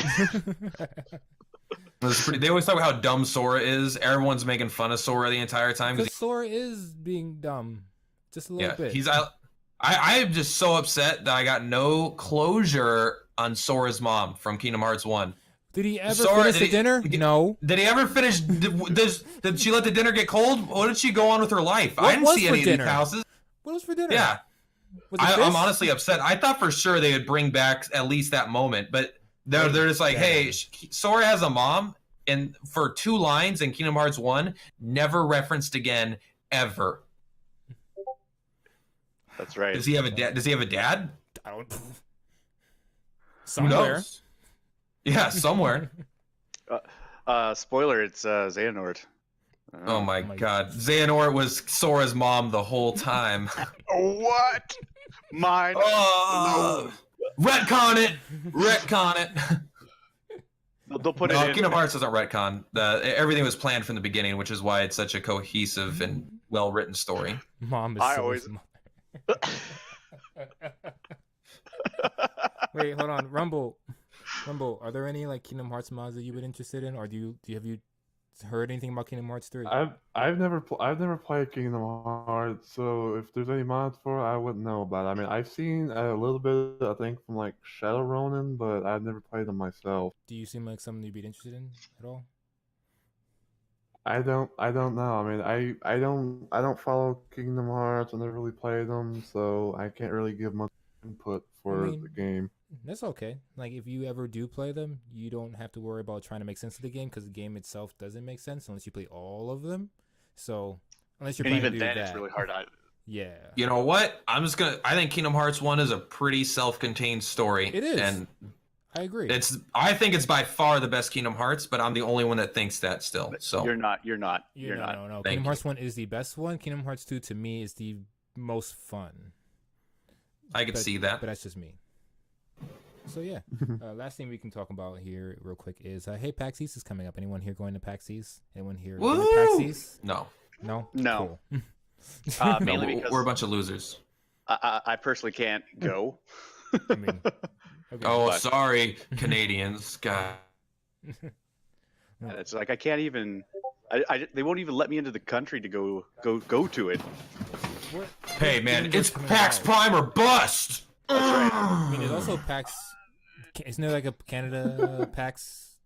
It was pretty, they always talk about how dumb Sora is. Everyone's making fun of Sora the entire time. Because Sora is being dumb, just a little bit. I am just so upset that I got no closure on Sora's mom from Kingdom Hearts 1. Did he ever Sora- finish did the he- dinner? No. Did he ever finish? Did she let the dinner get cold? What did she go on with her life? I What didn't was see for any dinner? of these houses. What was for dinner? Yeah, Was it I'm fish? honestly upset. I thought for sure they would bring back at least that moment, but they're just like, Yeah. hey, Sora has a mom, and for 2 lines in Kingdom Hearts 1, never referenced again ever. That's right. Does he have a dad? Does he have a dad? I don't. Who Somewhere. knows? Yeah, somewhere. Spoiler: it's Xehanort. Oh my my god. Xehanort was Sora's mom the whole time. What? Mine. Oh, retcon it! Retcon it! They'll put No, it in. Kingdom Hearts doesn't retcon. Everything was planned from the beginning, which is why it's such a cohesive and well-written story. Mom is I so always- smart. Wait, hold on, Rumble, are there any like Kingdom Hearts mods that you've been interested in, or have you heard anything about Kingdom Hearts 3? I've never played Kingdom Hearts, so if there's any mods for it, I wouldn't know about it. I mean, I've seen a little bit, I think, from like Shadow Ronin, but I've never played them myself. Do you seem like something you'd be interested in at all? I don't know. I mean, I don't follow Kingdom Hearts. I never really played them, so I can't really give much input for mean, the game. That's okay. Like if you ever do play them, you don't have to worry about trying to make sense of the game because the game itself doesn't make sense unless you play all of them. So unless you're And planning even to do then, that, it's really hard. yeah. You know what? I think Kingdom Hearts 1 is a pretty self-contained story. It is. And I agree. I think it's by far the best Kingdom Hearts, but I'm the only one that thinks that still. So You're not. No. Thank Kingdom you. Hearts 1 is the best one. Kingdom Hearts 2 to me is the most fun. I could see that. But that's just me. So yeah, last thing we can talk about here real quick is hey, PAX East is coming up. Anyone here going to PAX East? Anyone here going to PAX Woo! East? No. No. No. Cool. No, Mainly because we're a bunch of losers. I personally can't go. I mean, okay. Oh, But- sorry, Canadians. God. And it's like I can't even. They won't even let me into the country to go to it. What? Hey, man, games it's are coming PAX out? Prime or bust. I mean, there's also PAX. Isn't there like a Canada PAX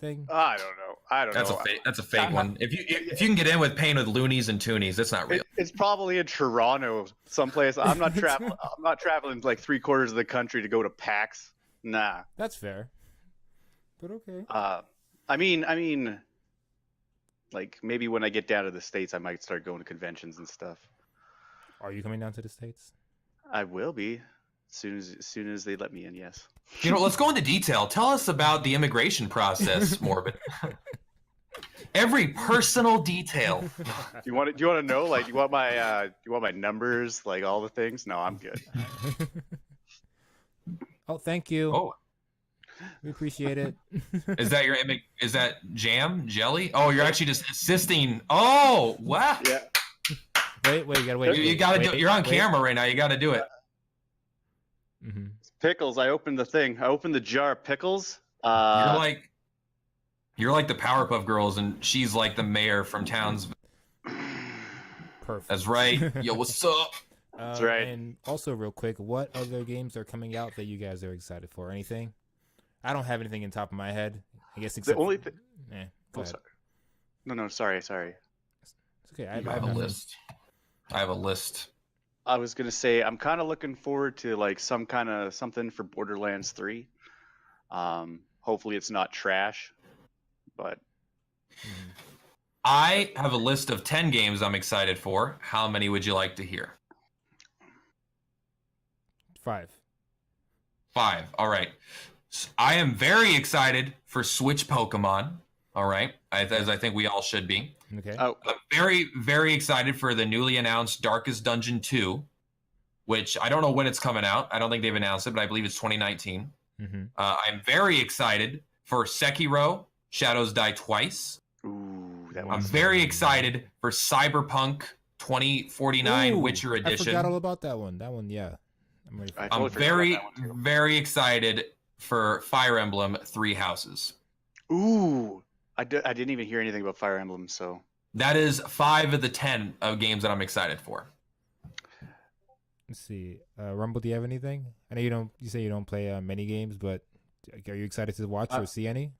thing? I don't know. I don't That's know. a fake. That's a fake one. If you can get in with paying with loonies and toonies, that's not real. It's probably in Toronto, someplace. I'm not traveling. I'm not traveling like 3/4 of the country to go to PAX. Nah. That's fair. But okay. I mean, like maybe when I get down to the States, I might start going to conventions and stuff. Are you coming down to the States? I will be as soon as they let me in. Yes. You know, let's go into detail. Tell us about the immigration process, Morbid. Every personal detail. Do you want to know? Like, you want my numbers? Like all the things? No, I'm good. Oh, thank you. Oh, We appreciate it. is that jam jelly? Oh, you're actually just assisting. Oh, wow. Yeah. Wait, you gotta wait. You gotta do it. You're on camera right now. You gotta do it. Mm-hmm. Pickles. I opened the thing. I opened the jar of pickles. You're like the Powerpuff Girls, and she's like the mayor from Townsville. Perfect. That's right. Yo, what's up? That's right. And also, real quick, what other games are coming out that you guys are excited for? Anything? I don't have anything in top of my head. I guess except The only thing. go ahead. Sorry. No, sorry. It's okay. I I have have a nothing. list. I have a list. I was gonna say I'm kind of looking forward to like some kind of something for Borderlands 3. Hopefully it's not trash, but Mhm. I have a list of 10 games I'm excited for. How many would you like to hear? 5. 5. All right. I am very excited for Switch Pokemon. All right. As I think we all should be. Okay. oh, I'm very, very excited for the newly announced Darkest Dungeon 2, which I don't know when it's coming out. I don't think they've announced it, but I believe it's 2019. Mm-hmm. I'm very excited for Sekiro Shadows Die Twice. ooh, that I'm one's very excited for Cyberpunk 2049 Ooh, Witcher I Edition. forgot all about that one. That one, yeah. I'm ready for I it. I'm totally forgot very, about that one, too. very excited for Fire Emblem Three Houses. Ooh, I didn't even hear anything about Fire Emblem, so That is 5 of the 10 of games that I'm excited for. Let's see. Rumble, do you have anything? I know you don't. You say you don't play many games, but are you excited to watch or see any?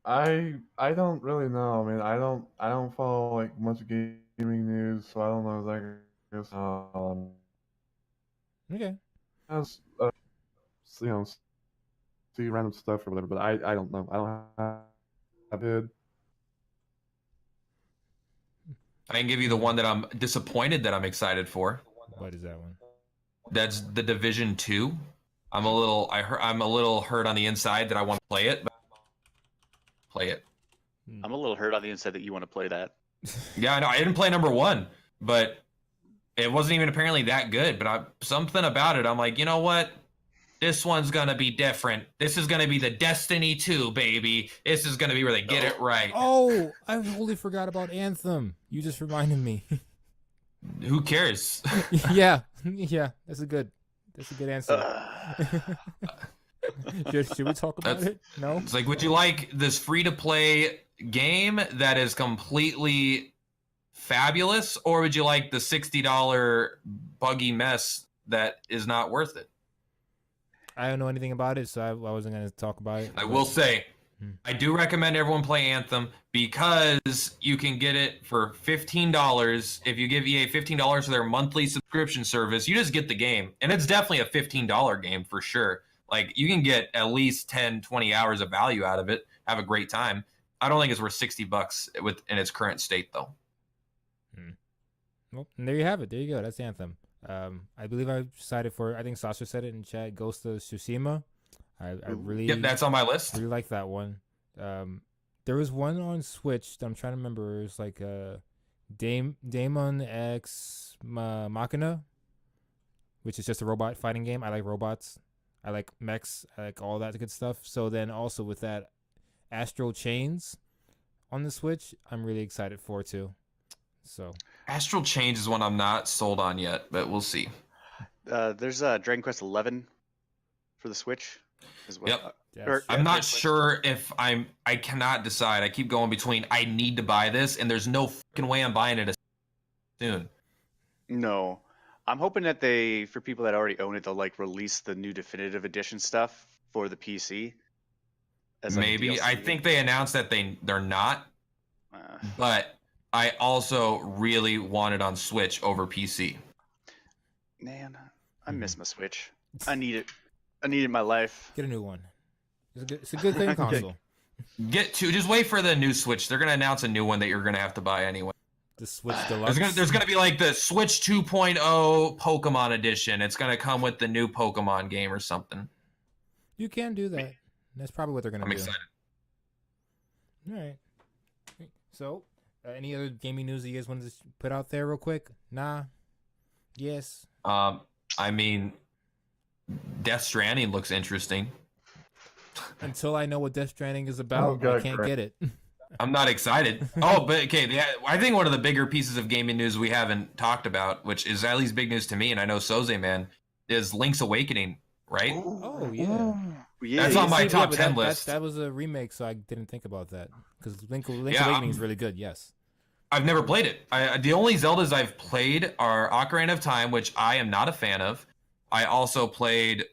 I don't really know. I mean, I don't follow like much gaming news, so I don't know exactly. Okay. As, you know, see random stuff or whatever, but I don't know. I don't have a bid. I can give you the one that I'm disappointed that I'm excited for. What is that one? That's the Division 2. I'm a little hurt on the inside that I want to play it, but play it. I'm a little hurt on the inside that you want to play that. Yeah, I know. I didn't play number 1, but it wasn't even apparently that good. But something about it, I'm like, you know what? This one's gonna be different. This is gonna be the Destiny 2, baby. This is gonna be where they get it right. Oh, I totally forgot about Anthem. You just reminded me. Who cares? yeah, that's a good answer. Should we talk about That's- it? No. It's like, would you like this free-to-play game that is completely fabulous, or would you like the $60 buggy mess that is not worth it? I don't know anything about it, so I wasn't gonna talk about it. I will say, Hmm. I do recommend everyone play Anthem because you can get it for $15. If you give EA $15 for their monthly subscription service, you just get the game. And it's definitely a $15 game for sure. Like, you can get at least 10, 20 hours of value out of it, have a great time. I don't think it's worth $60 in its current state, though. Well, and there you have it. There you go. That's Anthem. I believe I decided for. I think Sasha said it in chat. Ghost of Tsushima. I really. Yep, that's on my list. really like that one. There was one on Switch that I'm trying to remember. It was like Daemon X Machina, which is just a robot fighting game. I like robots. I like mechs. I like all that good stuff. So then also with that, Astral Chains on the Switch, I'm really excited for too. So Astral Chains is one I'm not sold on yet, but we'll see. There's Dragon Quest 11 for the Switch as well. Yep. yes. Or- I'm Yeah, not it's like- sure if I cannot decide. I keep going between I need to buy this and there's no fucking way I'm buying it soon. No, I'm hoping that for people that already own it, they'll like release the new definitive edition stuff for the PC as like a Maybe. I DLC. think they announced that they're not, Uh, but I also really want it on Switch over PC. man, I miss my Switch. I need it. I need it in my life. Get a new one. It's a good game console. Just wait for the new Switch. They're gonna announce a new one that you're gonna have to buy anyway. The Switch Deluxe. There's gonna be like the Switch 2.0 Pokemon edition. It's gonna come with the new Pokemon game or something. You can do that. That's probably what they're gonna I'm do. excited. All right. So, any other gaming news that you guys wanted to put out there real quick? Nah. Yes. I mean, Death Stranding looks interesting. Until I know what Death Stranding is about, Oh, God, I can't crap. get it. I'm not excited. Oh, but okay. I think one of the bigger pieces of gaming news we haven't talked about, which is at least big news to me, and I know Soze Man, is Link's Awakening, right? Oh, yeah. Yeah, That's yeah. on my See, top but 10 list. That was a remake, so I didn't think about that. Because Link's Yeah, Awakening is really good, yes. I've never played it. The only Zeldas I've played are Ocarina of Time, which I am not a fan of. I also played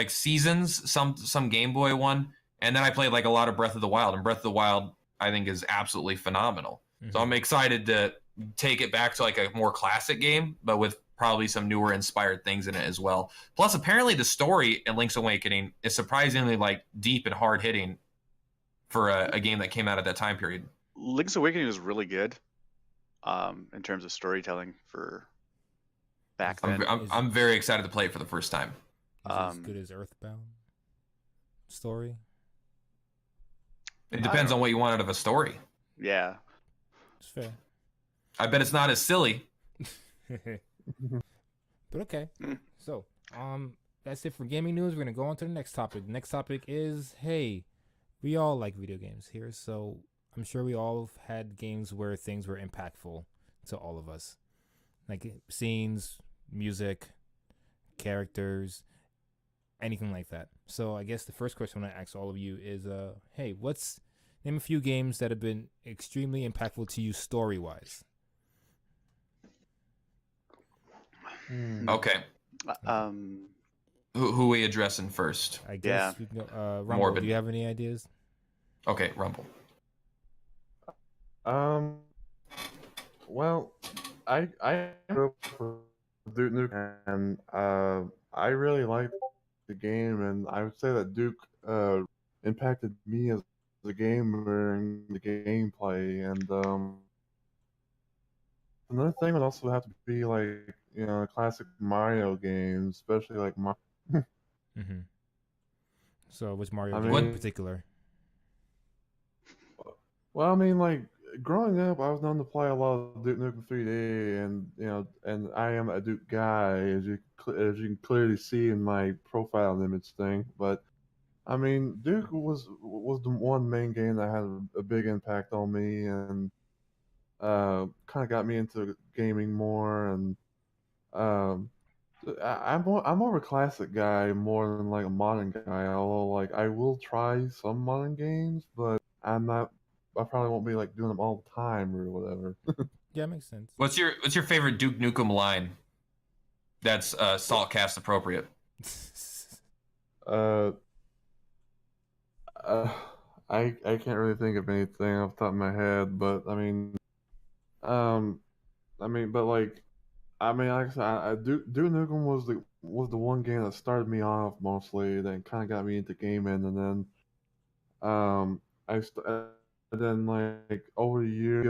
Seasons, some Game Boy one, and then I played like a lot of Breath of the Wild. And Breath of the Wild, I think, is absolutely phenomenal. So I'm excited to take it back to like a more classic game, but with probably some newer inspired things in it as well. Plus, apparently, the story in Link's Awakening is surprisingly like deep and hard hitting for a game that came out at that time period. Link's Awakening was really good, in terms of storytelling for back then. I'm very excited to play it for the first time. Is it as good as Earthbound story? It depends on what you want out of a story. Yeah. It's fair. I bet it's not as silly. But okay. So, that's it for gaming news. We're gonna go on to the next topic. The next topic is, hey, we all like video games here, so I'm sure we all have had games where things were impactful to all of us. Like scenes, music, characters, anything like that. So I guess the first question I want to ask all of you is, hey, name a few games that have been extremely impactful to you story-wise. Okay. Who are we addressing first? I guess we can go, Rumble, Morbid. do you have any ideas? Okay, Rumble. Well, I grew up with Duke Nukem, and I really liked the game, and I would say that Duke impacted me as a gamer and the gameplay. And another thing would also have to be like classic Mario games, especially like Mm-hmm. So which Mario game in particular? Well, I mean, like growing up, I was known to play a lot of Duke Nukem 3D, and I am a Duke guy, as you can clearly see in my profile image thing. But I mean, Duke was the one main game that had a big impact on me, and kind of got me into gaming more. And I'm more of a classic guy more than like a modern guy. Although like I will try some modern games, but I probably won't be like doing them all the time or whatever. Yeah, makes sense. What's your favorite Duke Nukem line? That's Saltcast appropriate. I can't really think of anything off the top of my head, but like I said, Duke Nukem was the one game that started me off mostly, then kind of got me into gaming, and then and then like over the years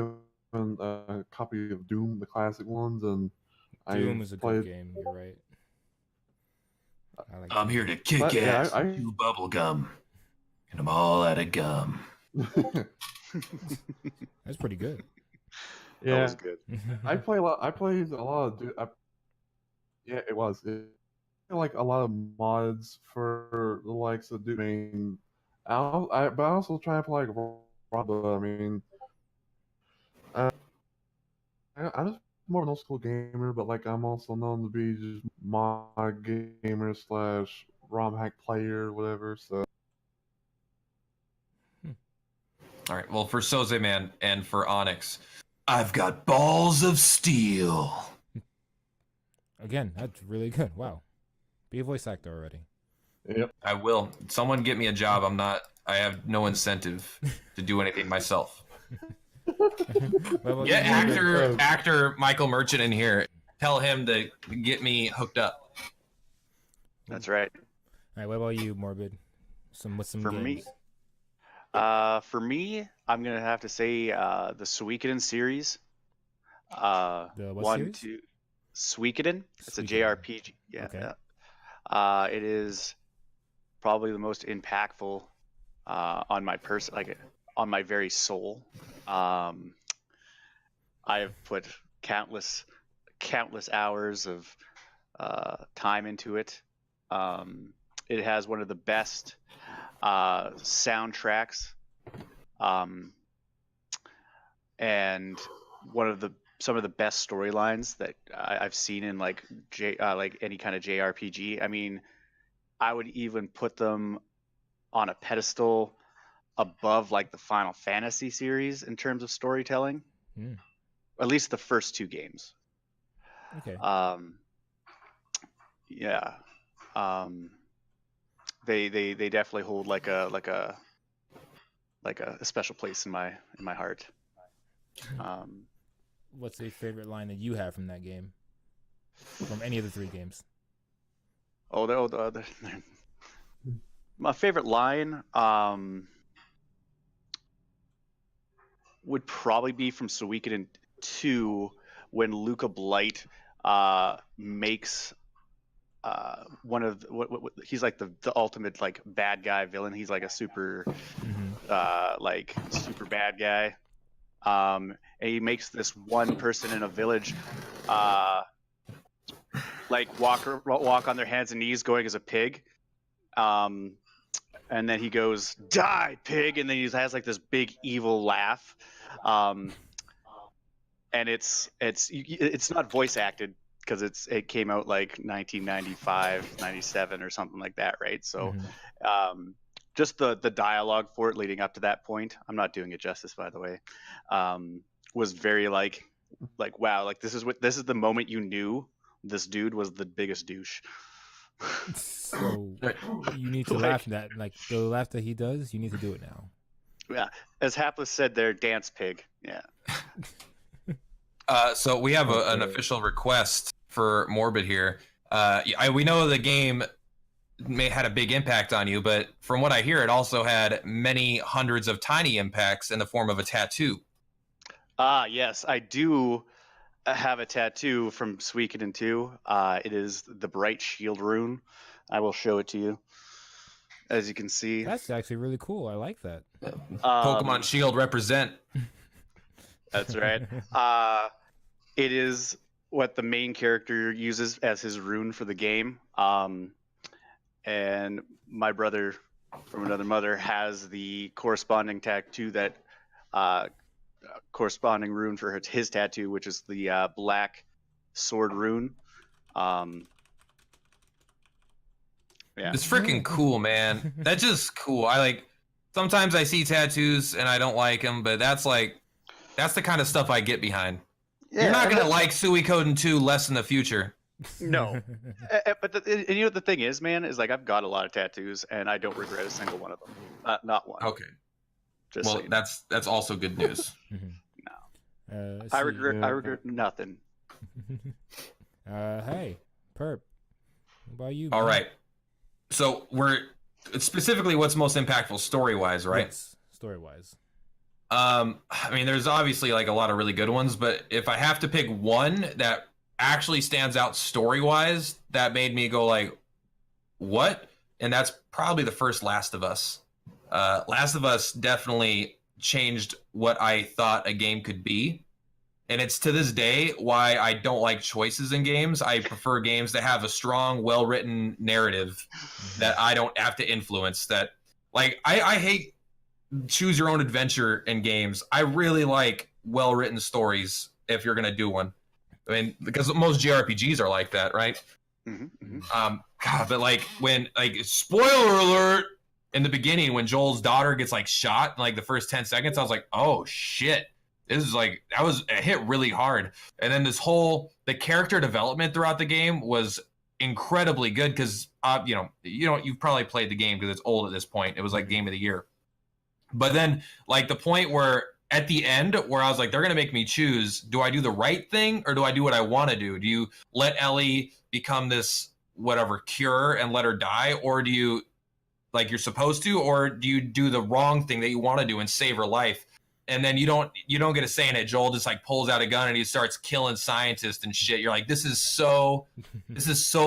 given a copy of Doom, the classic ones, and Doom I is a played. good game. You're right. I like I'm Doom. here to kick But, yeah, ass and chew bubble gum, and I'm all out of gum. That's pretty good. That Yeah, was good. I played a lot of Doom. Yeah, it was. Like a lot of mods for the likes of Doom. I mean, but I also try to play like Rob. I mean, I'm just more of an old school gamer, but like I'm also known to be just mod gamer / ROM hack player, whatever. So All right. Well, for Soze Man and for Onyx, I've got balls of steel. Again, that's really good. Wow. Be a voice actor already. Yep. I will. Someone get me a job. I have no incentive to do anything myself. Well, Get you- actor Michael Merchant in here. Tell him to get me hooked up. That's right. All right, what about you, Morbid? What's some For games? For me, I'm gonna have to say the Suikoden series. The what one, series? two, Suikoden. It's a Suikoden. JRPG. Yeah. Okay. Yeah. It is probably the most impactful on my person, like on my very soul. I have put countless hours of time into it. It has one of the best soundtracks, and some of the best storylines that I've seen in like any kind of JRPG. I mean, I would even put them on a pedestal above like the Final Fantasy series in terms of storytelling. At least the first two games. Okay. Yeah. They definitely hold like a special place in my heart. What's a favorite line that you have from that game? From any of the 3 games? My favorite line would probably be from Suikoden 2 when Luca Blight makes one of he's like the ultimate like bad guy villain. He's like a super super bad guy. And he makes this one person in a village like walk on their hands and knees going as a pig. And then he goes, "Die, pig!" And then he has like this big evil laugh. And it's not voice acted because it came out like 1995, 97 or something like that, right? So just the dialogue for it leading up to that point, I'm not doing it justice, by the way, was very like wow, like this is the moment you knew this dude was the biggest douche. So you need to laugh at that. Like the laugh that he does, you need to do it now. Yeah, as Hapless said there, dance pig. Yeah. So we have an official request for Morbid here. We know the game had a big impact on you, but from what I hear, it also had many hundreds of tiny impacts in the form of a tattoo. Yes, I do have a tattoo from Suikoden 2. It is the Bright Shield rune. I will show it to you. As you can see, That's actually really cool. I like that. Pokemon Shield represent. That's right. It is what the main character uses as his rune for the game. And my brother from another mother has the corresponding tattoo that corresponding rune for his tattoo, which is the black sword rune. Yeah, It's freaking cool, man. That's just cool. Sometimes I see tattoos and I don't like them, but that's the kind of stuff I get behind. yeah. You're not gonna like Suikoden 2 less in the future. No. But the thing is, man, is like I've got a lot of tattoos and I don't regret a single one of them. Not one. Okay. Just Well, saying. that's also good news. I regret nothing. Hey, Perp. What about you? All man? right. So specifically what's most impactful story-wise, right? Yes, story-wise. I mean, there's obviously like a lot of really good ones, but if I have to pick one that actually stands out story-wise, that made me go like, what? And that's probably the first Last of Us. Last of Us definitely changed what I thought a game could be. And it's to this day why I don't like choices in games. I prefer games that have a strong, well-written narrative that I don't have to influence. That, like, I hate choose your own adventure in games. I really like well-written stories if you're gonna do one. I mean, because most JRPGs are like that, right? God, but like spoiler alert in the beginning when Joel's daughter gets like shot in like the first 10 seconds, I was like, oh shit. This is like, it hit really hard. And then the character development throughout the game was incredibly good because you've probably played the game because it's old at this point. It was like game of the year. But then like the point where at the end where I was like, they're going to make me choose, do I do the right thing or do I do what I want to do? Do you let Ellie become this whatever cure and let her die, or do you like you're supposed to, or do you do the wrong thing that you want to do and save her life? And then you don't get a say in it. Joel just like pulls out a gun and he starts killing scientists and shit. You're like, this is so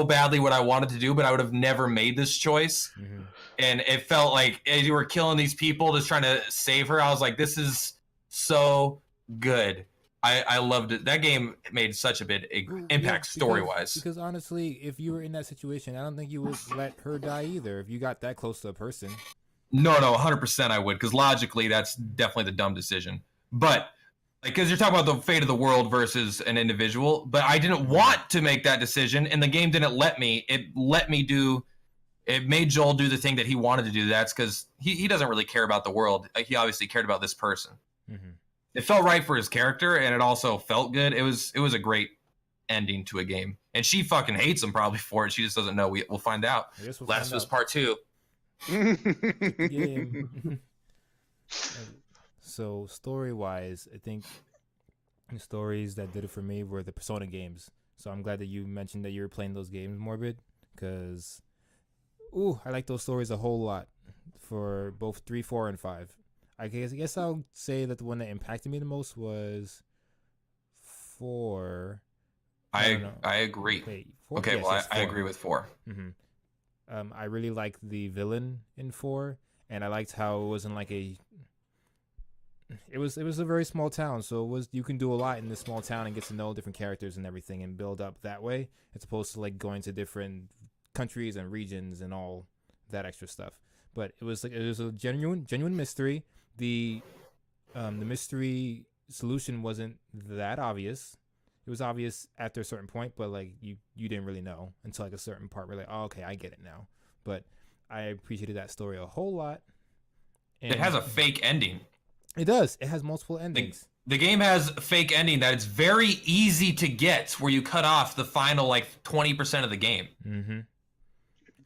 badly what I wanted to do, but I would have never made this choice. Mm-hmm. And it felt like as you were killing these people just trying to save her, I was like, this is so good. I loved it. That game made such a big impact story-wise. Because honestly, if you were in that situation, I don't think you would let her die either if you got that close to a person. No, 100% I would, because logically that's definitely the dumb decision. But because you're talking about the fate of the world versus an individual, but I didn't want to make that decision, and the game didn't let me. It made Joel do the thing that he wanted to do. That's because he doesn't really care about the world. He obviously cared about this person. Mm-hmm. It felt right for his character, and it also felt good. It was a great ending to a game, and she fucking hates him probably for it. She just doesn't know. We'll find out. Last of Us Part 2. So story-wise, I think the stories that did it for me were the Persona games. So I'm glad that you mentioned that you were playing those games, Morbid, because I like those stories a whole lot for both 3, 4, and 5. I guess I'll say that the one that impacted me the most was 4. I agree. Wait, 4? Okay, yes, well, I agree with 4. Mm-hmm. I really liked the villain in 4, and I liked how it wasn't like it was a very small town, so you can do a lot in this small town and get to know different characters and everything and build up that way, as opposed to like going to different countries and regions and all that extra stuff. But it was a genuine mystery. The mystery solution wasn't that obvious. It was obvious after a certain point, but like you didn't really know until like a certain part where like, oh, okay, I get it now. But I appreciated that story a whole lot. And it has a fake ending. It does. It has multiple endings. The game has a fake ending that it's very easy to get, where you cut off the final like 20% of the game. Mm-hmm.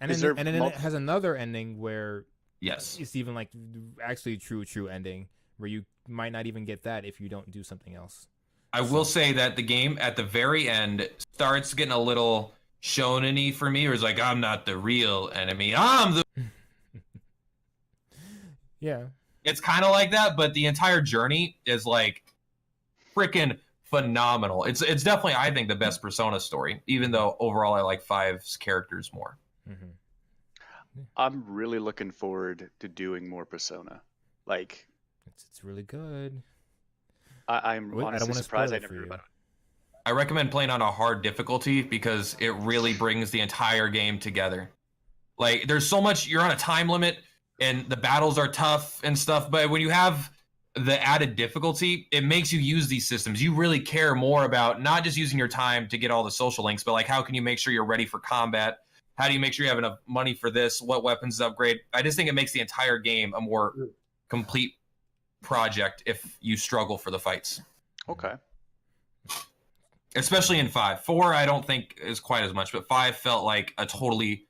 And then it has another ending where yes, it's even like actually true ending where you might not even get that if you don't do something else. I will say that the game at the very end starts getting a little shonen-y for me, where it's like, I'm not the real enemy, I'm the yeah. It's kind of like that, but the entire journey is like freaking phenomenal. It's definitely, I think, the best Persona story, even though overall I like 5's characters more. Mm-hmm. I'm really looking forward to doing more Persona. Like, it's really good. I'm honestly surprised I never heard about it. I recommend playing on a hard difficulty because it really brings the entire game together. Like, there's so much, you're on a time limit and the battles are tough and stuff, but when you have the added difficulty, it makes you use these systems. You really care more about not just using your time to get all the social links, but like, how can you make sure you're ready for combat? How do you make sure you have enough money for this? What weapons to upgrade? I just think it makes the entire game a more complete project if you struggle for the fights. Okay. Especially in 5. 4, I don't think is quite as much, but 5 felt like a totally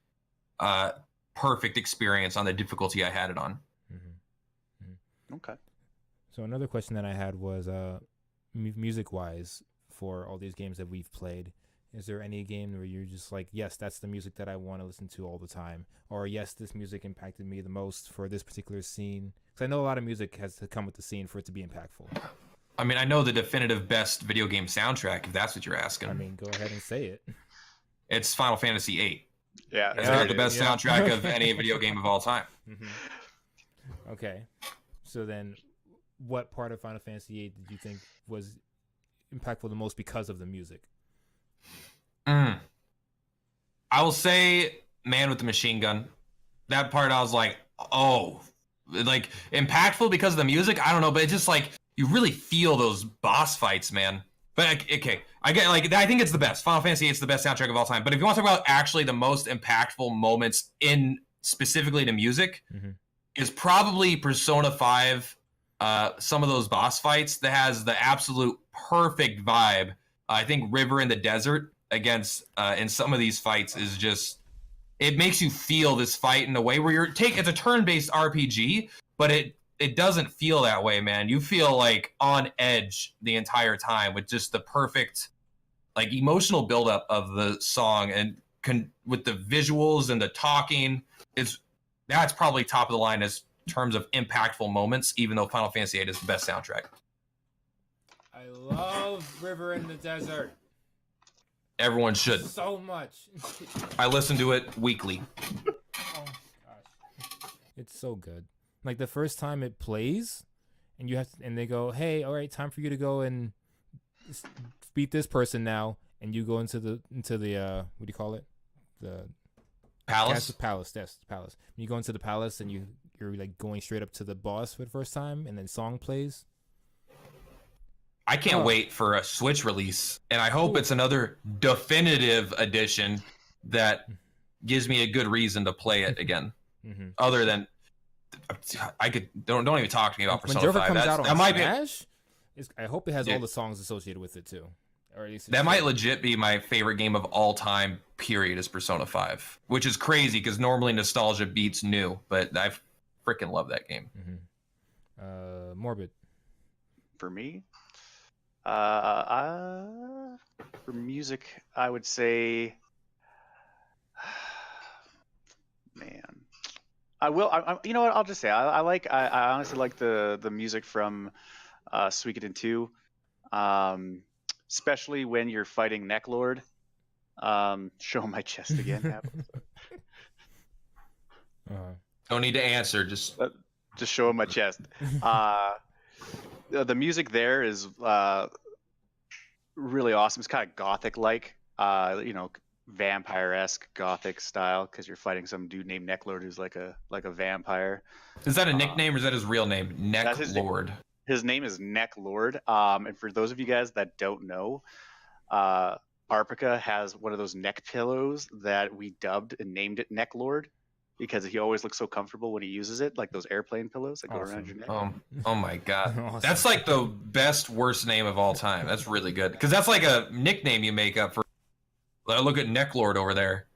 perfect experience on the difficulty I had it on. Mm-hmm. Mm-hmm. Okay. So another question that I had was music-wise for all these games that we've played. Is there any game where you're just like, yes, that's the music that I want to listen to all the time? Or yes, this music impacted me the most for this particular scene? Because I know a lot of music has to come with the scene for it to be impactful. I mean, I know the definitive best video game soundtrack, if that's what you're asking. I mean, go ahead and say it. It's Final Fantasy VIII. Yeah. It's got the best soundtrack of any video game of all time. Mm-hmm. Okay. So then what part of Final Fantasy VIII did you think was impactful the most because of the music? I will say Man with the Machine Gun. That part I was like, oh, like impactful because of the music. I don't know, but it's just like you really feel those boss fights, man. But okay, I get like I think it's the best. Final Fantasy VIII is the best soundtrack of all time. But if you want to talk about actually the most impactful moments in specifically to music, is probably Persona 5. Some of those boss fights that has the absolute perfect vibe. I think River in the Desert against in some of these fights is just it makes you feel this fight in a way where it's a turn-based RPG, but it doesn't feel that way, man. You feel like on edge the entire time with just the perfect like emotional buildup of the song and with the visuals and the talking. That's probably top of the line as terms of impactful moments, even though Final Fantasy VIII is the best soundtrack. I love River in the Desert Everyone should. so much. I listen to it weekly. Oh gosh, it's so good. Like the first time it plays, and you have to, and they go, "Hey, all right, time for you to go and beat this person now." And you go into the what do you call it? The Palace. Palace. Yes, palace. You go into the palace and you're like going straight up to the boss for the first time, and then song plays. I can't wait for a Switch release, and I hope it's another definitive edition that gives me a good reason to play it again. Mm-hmm. Other than I could don't even talk to me about Persona When Joker 5. comes out on that might Smash, I hope it has Yeah. all the songs associated with it too. Or at least that might legit be my favorite game of all time. Period is Persona 5, which is crazy because normally nostalgia beats new, but I freaking love that game. Mm-hmm. Morbid. For me, for music, I would say, man, I will. You know what? I'll just say I honestly like the music from Suikoden 2, especially when you're fighting Necklord. Show my chest again. Don't need to answer. Just show him my chest. The music there is really awesome. It's kind of gothic-like, vampire-esque gothic style because you're fighting some dude named Necklord who's like a vampire. is that a nickname or is that his real name? Necklord. His name is Necklord. And for those of you guys that don't know, Arpica has one of those neck pillows that we dubbed and named it Necklord because he always looks so comfortable when he uses it, like those airplane pillows that go around your neck. Oh my god. Awesome. That's like the best worst name of all time. That's really good because that's like a nickname you make up for. Look at Necklord over there.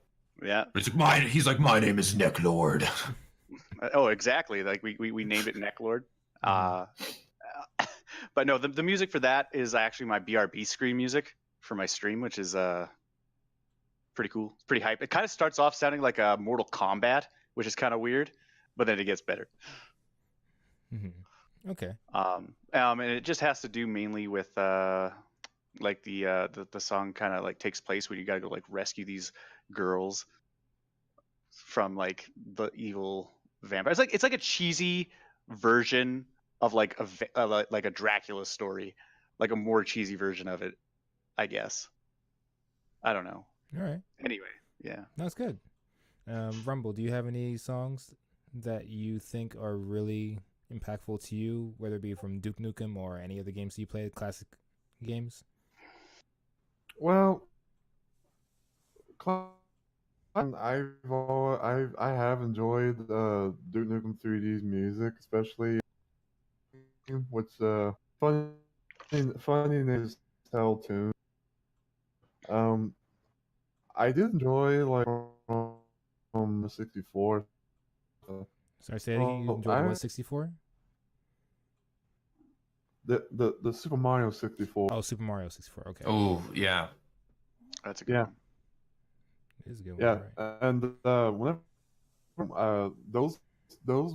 Yeah. He's like, my name is Necklord. Oh, exactly. Like we named it Necklord. But no, the music for that is actually my BRB screen music for my stream, which is pretty cool. It's pretty hype. It kind of starts off sounding like a Mortal Kombat, which is kind of weird, but then it gets better. Mm-hmm. Okay. And it just has to do mainly with like the song kind of like takes place when you gotta go like rescue these girls from like the evil vampire. It's like a cheesy version of like a Dracula story, like a more cheesy version of it, I guess. I don't know. All right. Anyway, yeah. That's good. Rumble, do you have any songs that you think are really impactful to you, whether it be from Duke Nukem or any other games you played, classic games? Well, I have enjoyed Duke Nukem 3D's music, especially what's funny is Tell tune. I did enjoy like from the 64. Sorry, say it again. You enjoyed what, 64? The Super Mario 64. Oh, Super Mario 64. Okay. Oh yeah. That's a good Yeah. one. It is a good one. Yeah, Right. and whenever those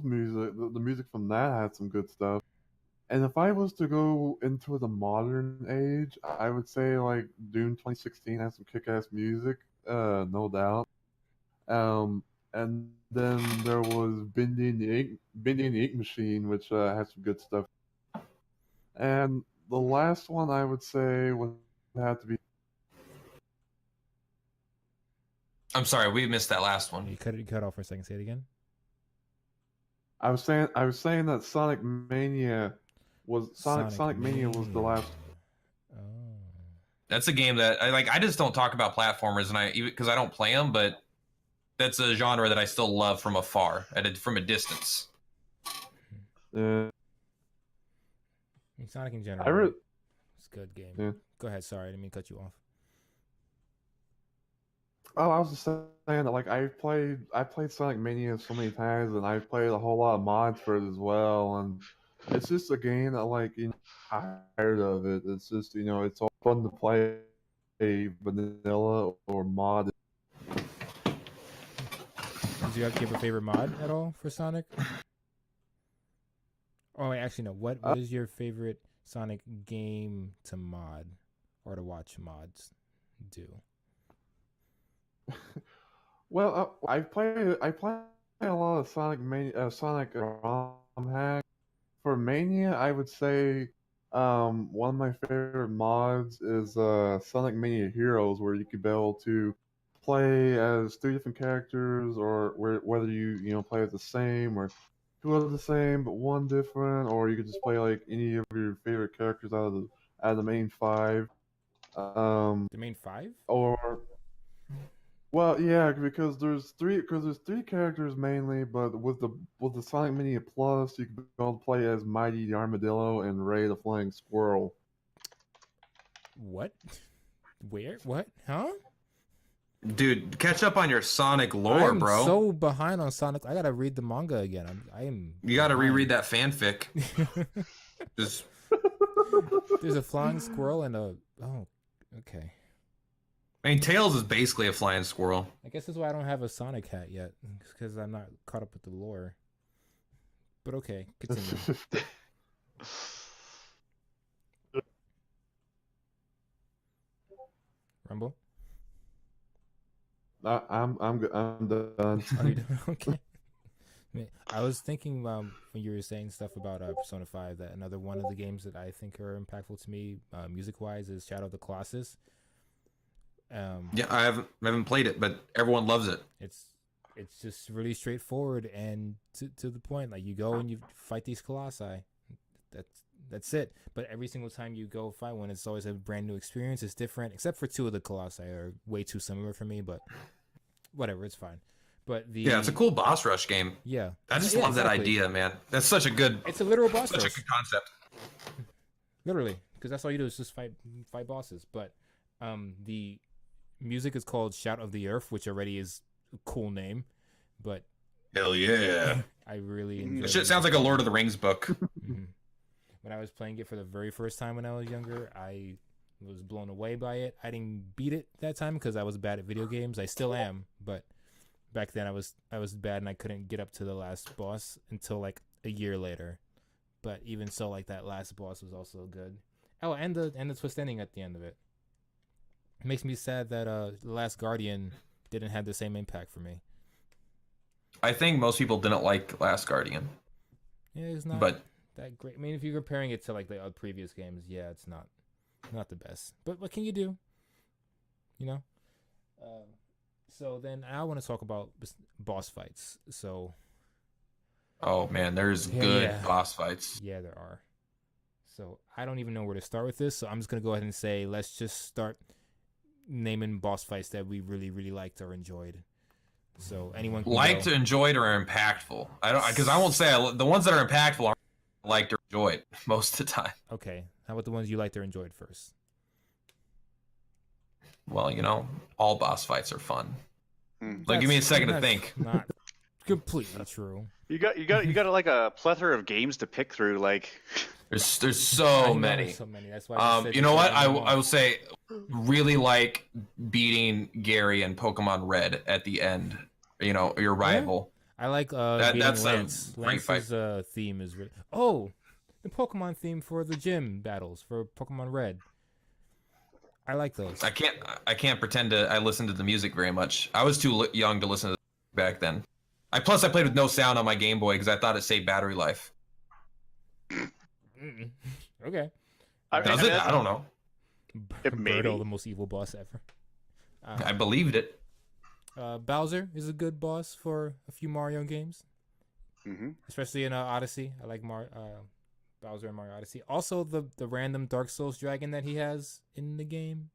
music, the music from that had some good stuff. And if I was to go into the modern age, I would say like Doom 2016 has some kick-ass music, no doubt. And then there was Bindi and the Ink Machine, which has some good stuff. And the last one I would say would have to be. I'm sorry, we missed that last one. You cut off for a second. Say it again. I was saying that Sonic Mania was the last. Oh. That's a game that I just don't talk about platformers, and because I don't play them, but that's a genre that I still love from afar, from a distance. Sonic in general. It's a good game. Yeah. Go ahead. Sorry, I didn't mean to cut you off. Oh, I was just saying that like I played Sonic Mania so many times, and I've played a whole lot of mods for it as well, and it's just a game that like I'm tired of it. It's just it's all fun to play vanilla or mod. Did you have a favorite mod at all for Sonic? Oh, wait, actually no. What is your favorite Sonic game to mod or to watch mods do? Well, I play a lot of Sonic ROM hack. For Mania, I would say one of my favorite mods is Sonic Mania Heroes, where you could be able to play as three different characters, or whether you play as the same or two of the same but one different, or you could just play like any of your favorite characters out of the main five. The main five? Or well, yeah, because there's three characters mainly, but with the Sonic Mania Plus, you can be able to play as Mighty the Armadillo and Ray the Flying Squirrel. What? Where? What? Huh? Dude, catch up on your Sonic lore, I'm bro. so behind on Sonic. I gotta read the manga again. I am. You gotta behind. reread that fanfic. Just There's a flying squirrel and a. Oh, okay. I mean, Tails is basically a flying squirrel. I guess that's why I don't have a Sonic hat yet, because I'm not caught up with the lore. But okay, continue. Rumble? I'm good. I'm done. Are you doing okay? I was thinking when you were saying stuff about Persona 5 that another one of the games that I think are impactful to me, music-wise, is Shadow of the Colossus. Yeah, I haven't played it, but everyone loves it. It's just really straightforward and to the point. Like, you go and you fight these colossi. That's it. But every single time you go fight one, it's always a brand new experience. It's different, except for two of the colossi are way too similar for me. But whatever, it's fine. But Yeah, it's a cool boss rush game. Yeah, I just love that exactly. idea, man. That's such a good. It's a literal boss Such a rush. good concept. Literally, because that's all you do is just fight bosses. But the music is called Shout of the Earth, which already is a cool name. But Hell yeah! I really enjoy This shit sounds like a Lord of the Rings book. Mhm. When I was playing it for the very first time when I was younger, I was blown away by it. I didn't beat it that time because I was bad at video games. I still am, but back then I was bad and I couldn't get up to the last boss until like a year later. But even so, like, that last boss was also good. Oh, and the twist ending at the end of it. It makes me sad that The Last Guardian didn't have the same impact for me. I think most people didn't like Last Guardian, Yeah, it's not but that great. I mean, if you're comparing it to like the previous games, yeah, it's not the best. But what can you do? You know. So then I want to talk about boss fights. So oh man, there's Yeah, good yeah. boss fights. yeah, there are. So I don't even know where to start with this. So I'm just gonna go ahead and say let's just start naming boss fights that we really, really liked or enjoyed. So anyone can Liked, go. enjoyed, or impactful. I don't because I won't say the ones that are impactful are liked or enjoyed most of the time. Okay, how about the ones you liked or enjoyed first? Well, all boss fights are fun. Mm. Like, give me a That's- second to that's think. Not completely true. You got like a plethora of games to pick through. Like, There's I so know many. So many. That's why. I said You know what? just name them I all. will say, really like beating Gary and Pokemon Red at the end. Your rival. I like beating that's a Lance. great Lance's theme is really. Oh, the Pokemon theme for the gym battles for Pokemon Red. I like those. I can't pretend I listened to the music very much. I was too young to listen to back then. Plus I played with no sound on my Game Boy because I thought it saved battery life. Mm-mm. Okay. Does it? I don't know. It maybe. Birdo, the most evil boss ever. I believed it. Bowser is a good boss for a few Mario games, hmm especially in Odyssey. I like Bowser in Mario Odyssey. Also, the random Dark Souls dragon that he has in the game.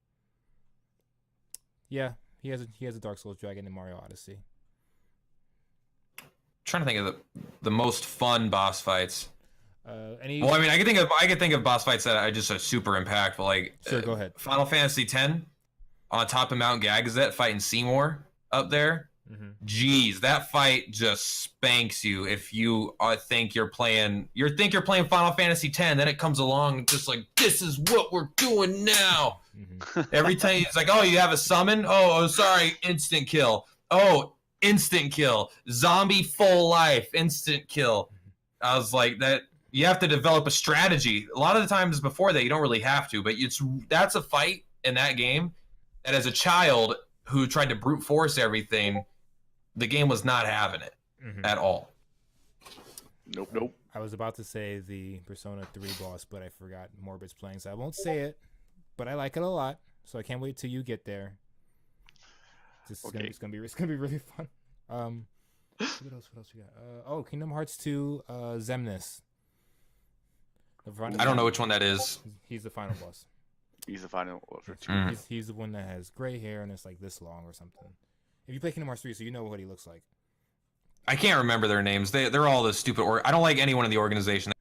Yeah, he has a Dark Souls dragon in Mario Odyssey. Trying to think of the most fun boss fights. Any? Well, I mean, I can think of boss fights that I just are super impactful. Like, Sure, go ahead. Final Fantasy X. on top of Mount Gagazet fighting Seymour up there. Mm-hmm. Jeez, that fight just spanks you if you think you're playing Final Fantasy X. Then it comes along just like, this is what we're doing now. Mm-hmm. Every time it's like, oh, you have a summon? Oh, sorry, instant kill. Oh, instant kill. Zombie full life, instant kill. I was like, that you have to develop a strategy. A lot of the times before that, you don't really have to, but that's a fight in that game that as a child who tried to brute force everything, the game was not having it at all. Nope. I was about to say the Persona 3 boss, but I forgot Morbid's playing, so I won't say it. But I like it a lot, so I can't wait till you get there. It's gonna be really fun. What else we got? Kingdom Hearts 2, Xemnas. I don't know which one that is. He's the final boss. He's the final. He's the one that has gray hair and it's like this long or something. If you play Kingdom Hearts 3, so you know what he looks like. I can't remember their names. They're all the stupid. I don't like anyone in the organization.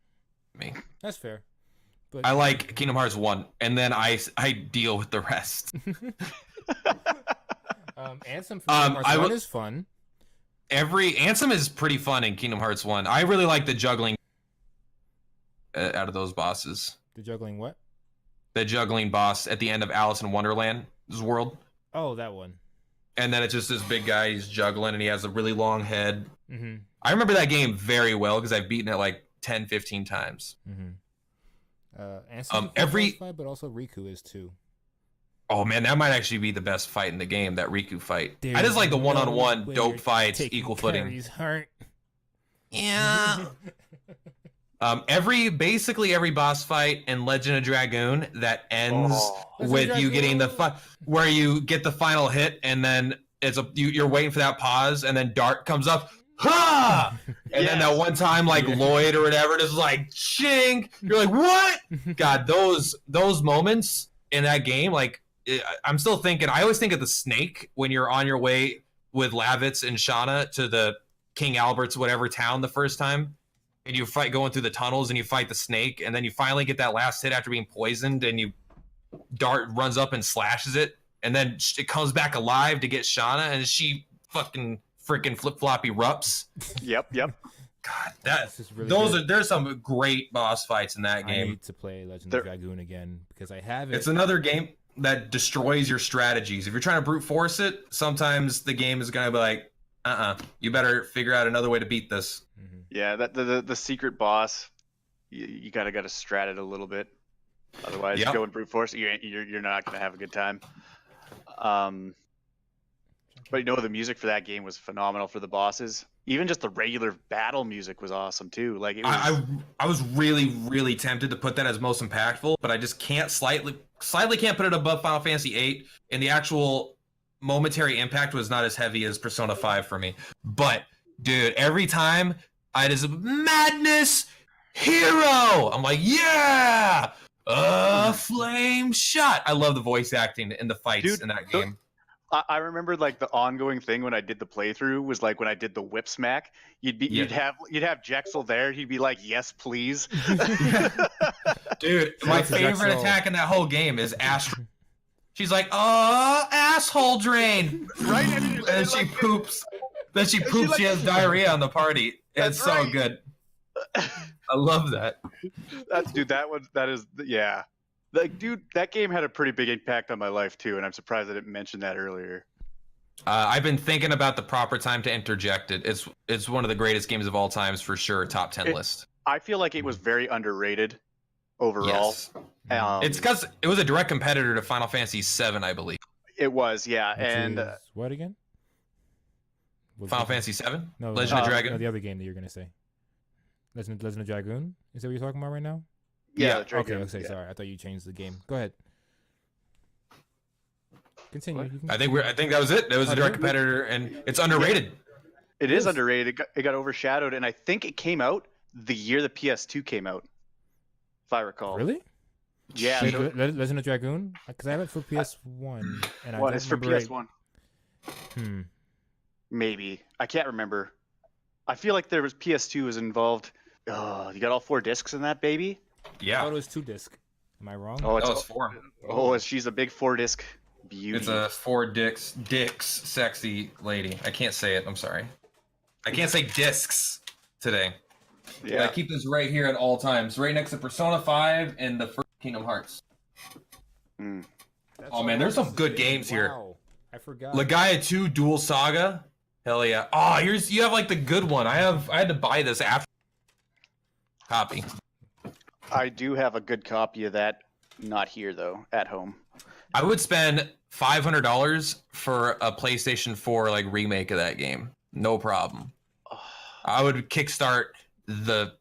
Me. That's fair. But I like Kingdom Hearts 1, and then I deal with the rest. Ansem from Kingdom Hearts 1 is fun. Ansem is pretty fun in Kingdom Hearts 1. I really like the juggling out of those bosses. The juggling what? The juggling boss at the end of Alice in Wonderland's world. Oh, that one. And then it's just this big guy, he's juggling, and he has a really long head. Mm-hmm. I remember that game very well because I've beaten it like 10, 15 times. Mm-hmm. Ansem fight, but also Riku is too. Oh man, that might actually be the best fight in the game, that Riku fight. I just like the one-on-one dope fights, equal footing. Heart. Yeah. Basically every boss fight in Legend of Dragoon that ends with you getting where you get the final hit, and then you're waiting for that pause, and then Dart comes up, ha! And then that one time, like Lloyd or whatever, just like ching. You're like, what? God, those moments in that game, like I'm still thinking. I always think of the snake when you're on your way with Lavitz and Shauna to the King Albert's whatever town the first time. And you fight going through the tunnels, and you fight the snake, and then you finally get that last hit after being poisoned, and Dart runs up and slashes it, and then it comes back alive to get Shauna, and she freaking flip-flop erupts. Yep. God, there's some great boss fights in that game. I need to play Legend of Dragoon again because I have it. It's another game that destroys your strategies. If you're trying to brute force it, sometimes the game is gonna be like, you better figure out another way to beat this. Mm-hmm. Yeah, the secret boss, you gotta strat it a little bit. Otherwise, going brute force, you're not gonna have a good time. But the music for that game was phenomenal for the bosses. Even just the regular battle music was awesome too. Like I was really, really tempted to put that as most impactful, but I just can't slightly can't put it above Final Fantasy VIII, and the actual momentary impact was not as heavy as Persona 5 for me. But dude, every time I just madness hero, I'm like, yeah, flame shot. I love the voice acting in the fights in that game. I remember like the ongoing thing when I did the playthrough was like when I did the whip smack, you'd have Jexel there, he'd be like, yes please. Dude, my favorite attack in that whole game is Astro. She's like, oh, asshole drain. Right? And she poops. Then she poops. She has diarrhea on the party. It's so good. I love that. That is. Like, dude, that game had a pretty big impact on my life too, and I'm surprised I didn't mention that earlier. I've been thinking about the proper time to interject it. It's one of the greatest games of all times for sure. Top 10 list. I feel like it was very underrated overall. Yes. It's because it was a direct competitor to Final Fantasy VII, I believe. It was, yeah. And what again? Final Fantasy VII? No, Legend of Dragoon? No, the other game that you're going to say. Legend of Dragoon? Is that what you're talking about right now? Yeah. Okay, sorry. I thought you changed the game. Go ahead. Continue. I think that was it. That was a direct competitor, and it's underrated. It is underrated. It got overshadowed, and I think it came out the year the PS2 came out, if I recall. Really? Yeah. Wait, Legend of Dragoon? Because I have it for PS1. And it's for PS1. Hmm. Maybe. I can't remember. I feel like there was PS2 was involved. Oh, you got all 4 discs in that baby? Yeah. I thought it was 2 disc. Am I wrong? Oh, it's 4. Oh, she's a big 4 disc beauty. It's a 4 dicks sexy lady. I can't say it. I'm sorry. I can't say discs today. Yeah. I keep this right here at all times, right next to Persona 5 and the first Kingdom Hearts. Mm. Oh man, there's some good games here. Wow, I forgot. Legaia 2 Dual Saga. Hell yeah. Oh, you have like the good one. I had to buy this after copy. I do have a good copy of that. Not here though, at home. I would spend $500 for a PlayStation 4 like remake of that game. No problem. I would kickstart the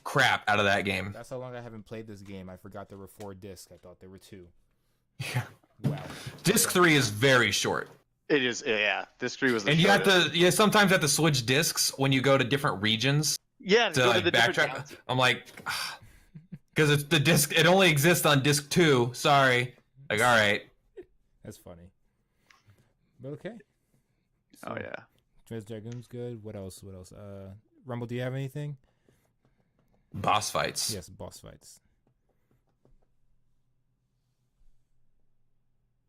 crap out of that game. That's how long I haven't played this game. I forgot there were 4 discs. I thought there were 2. Yeah. Wow. Disc 3 is very short. It is, yeah. This 3 was the And you have shortest. to sometimes have to switch discs when you go to different regions Yeah, to go like to the different backtrack. towns. I'm like, because it's the disc. It only exists on disc 2. Sorry. Like, all right. That's funny. But okay. Oh yeah. Trans Dragoon's good. What else? Rumble, do you have anything? Boss fights. Yes, boss fights.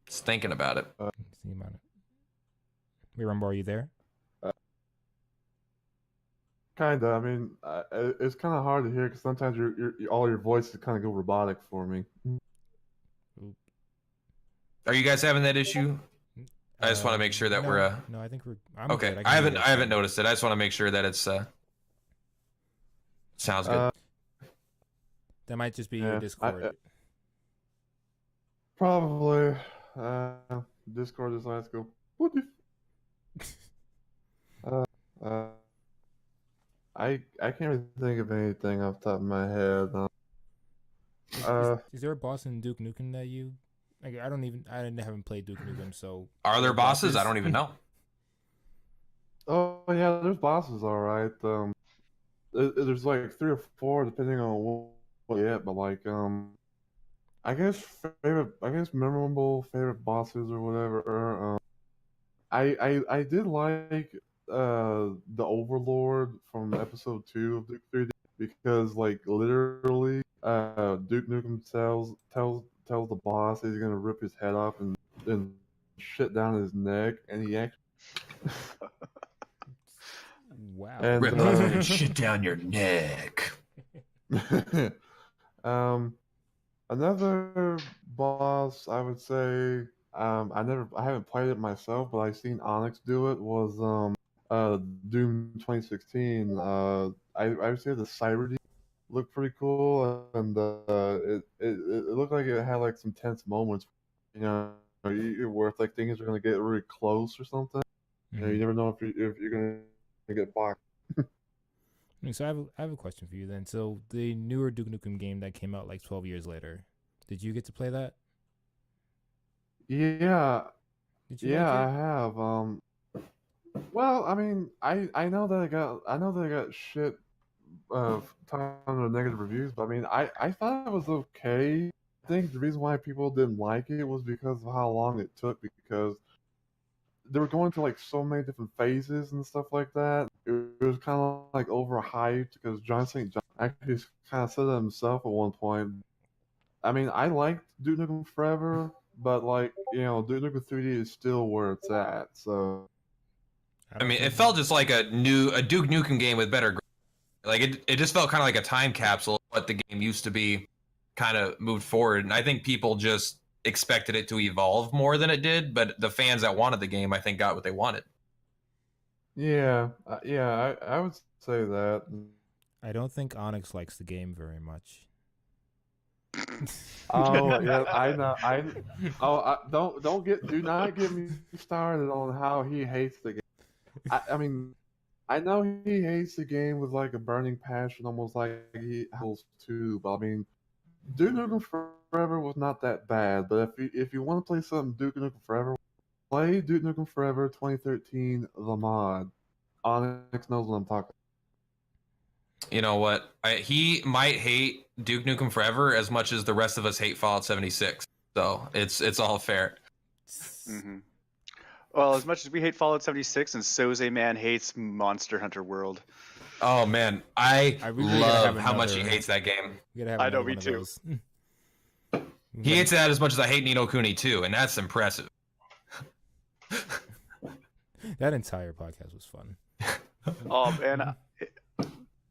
Just thinking about it. See about it. Wait, Rumble, are you there? Kinda. I mean, it's kind of hard to hear because sometimes all your voices kind of go robotic for me. Are you guys having that issue? I just want to make sure that no, we're No, I think we're. I'm okay. good. I can hear haven't that. noticed it. I just want to make sure that it's sounds good. That might just be Yeah, your Discord. Probably. Discord just lets go. What the? I can't really think of anything off the top of my head. Is there a boss in Duke Nukem that you? Like, I haven't played Duke Nukem, so. Are there bosses? I don't even know. Oh yeah, there's bosses, all right. There's like 3 or 4 depending on what you get, but like I guess memorable favorite bosses or whatever. I did like the Overlord from episode 2 of Duke 3D because like literally Duke Nukem tells the boss he's gonna rip his head off and shit down his neck, and he actually Wow. and Rip off and shit down your neck. Another boss I would say I haven't played it myself, but I've seen Onyx do it was Doom 2016. I would say the Cyber looked pretty cool, and it looked like it had like some tense moments, where if like things are gonna get really close or something. You never know if you're gonna get blocked. So I have a question for you then. So the newer Duke Nukem game that came out like 12 years later, did you get to play that? Yeah, Did you yeah, I like it? have. Well, I mean, I know that I got shit ton of negative reviews, but I mean, I thought it was okay. I think the reason why people didn't like it was because of how long it took, because they were going through like so many different phases and stuff like that. It was kind of like overhyped because John St. John actually kind of said it himself at one point. I mean, I liked Duke Nukem Forever, but like Duke Nukem 3D is still where it's at. So I mean, it felt just like a Duke Nukem game with better. Like it just felt kind of like a time capsule of what the game used to be, kind of moved forward. And I think people just expected it to evolve more than it did. But the fans that wanted the game, I think, got what they wanted. yeah, I would say that. I don't think Onyx likes the game very much. Oh yeah, I know. Do not get me started on how he hates the game. I mean, I know he hates the game with like a burning passion, almost like he holds too. But I mean, Duke Nukem Forever was not that bad. But if you want to play something Duke Nukem Forever, play Duke Nukem Forever 2013 the mod. Onyx knows what I'm talking. You know what? He might hate Duke Nukem Forever as much as the rest of us hate Fallout 76. So it's all fair. Mm-hmm. Well, as much as we hate Fallout 76, and Soze Man hates Monster Hunter World. Oh man, I really gotta love have how much he another- hates that game. We gotta have I know, another me one of too. those. He hates that as much as I hate Ni no Kuni too, and that's impressive. That entire podcast was fun. Oh man,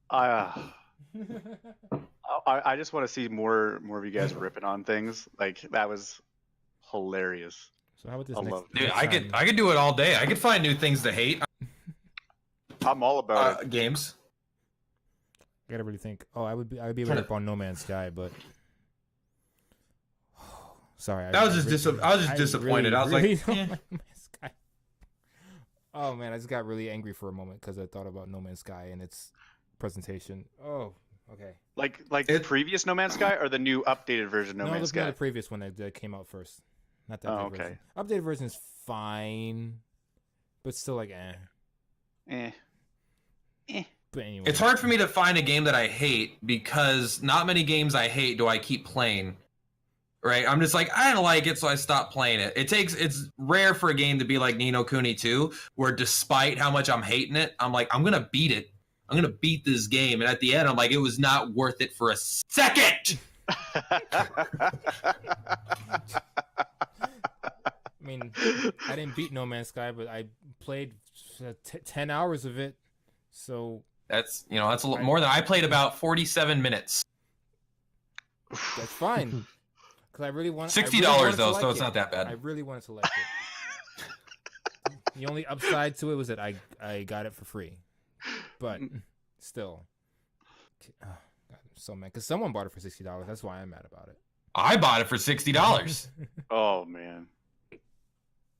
I just want to see more of you guys ripping on things. Like that was hilarious. So how about this I next? love it. Dude, next I could do it all day. I could find new things to hate. I'm all about it. Games. I gotta really think. Oh, I would be able to rip on No Man's Sky, but sorry. I was just disappointed. I was like, don't eh. like No Man's Sky. Oh man, I just got really angry for a moment because I thought about No Man's Sky and its presentation. Oh, okay. Like the previous No Man's Sky or the new updated version No Man's Sky? The previous one that came out first. Not that Oh, version. okay. Updated version is fine, but still like Eh. But anyway, It's hard for me to find a game that I hate because not many games I hate do I keep playing. Right? I'm just like, I don't like it, so I stop playing it. It's rare for a game to be like Ni no Kuni 2, where despite how much I'm hating it, I'm like, I'm gonna beat it. I'm gonna beat this game. And at the end, I'm like, it was not worth it for a second. I mean, I didn't beat No Man's Sky, but I played 10 hours of it. So That's a lot more than I played about 47 minutes. that's fine. Because I really want $60 though, so it's not that bad. I really wanted to like it. The only upside to it was that I got it for free, but still, God, I'm so mad because someone bought it for $60. That's why I'm mad about it. I bought it for $60. Oh man.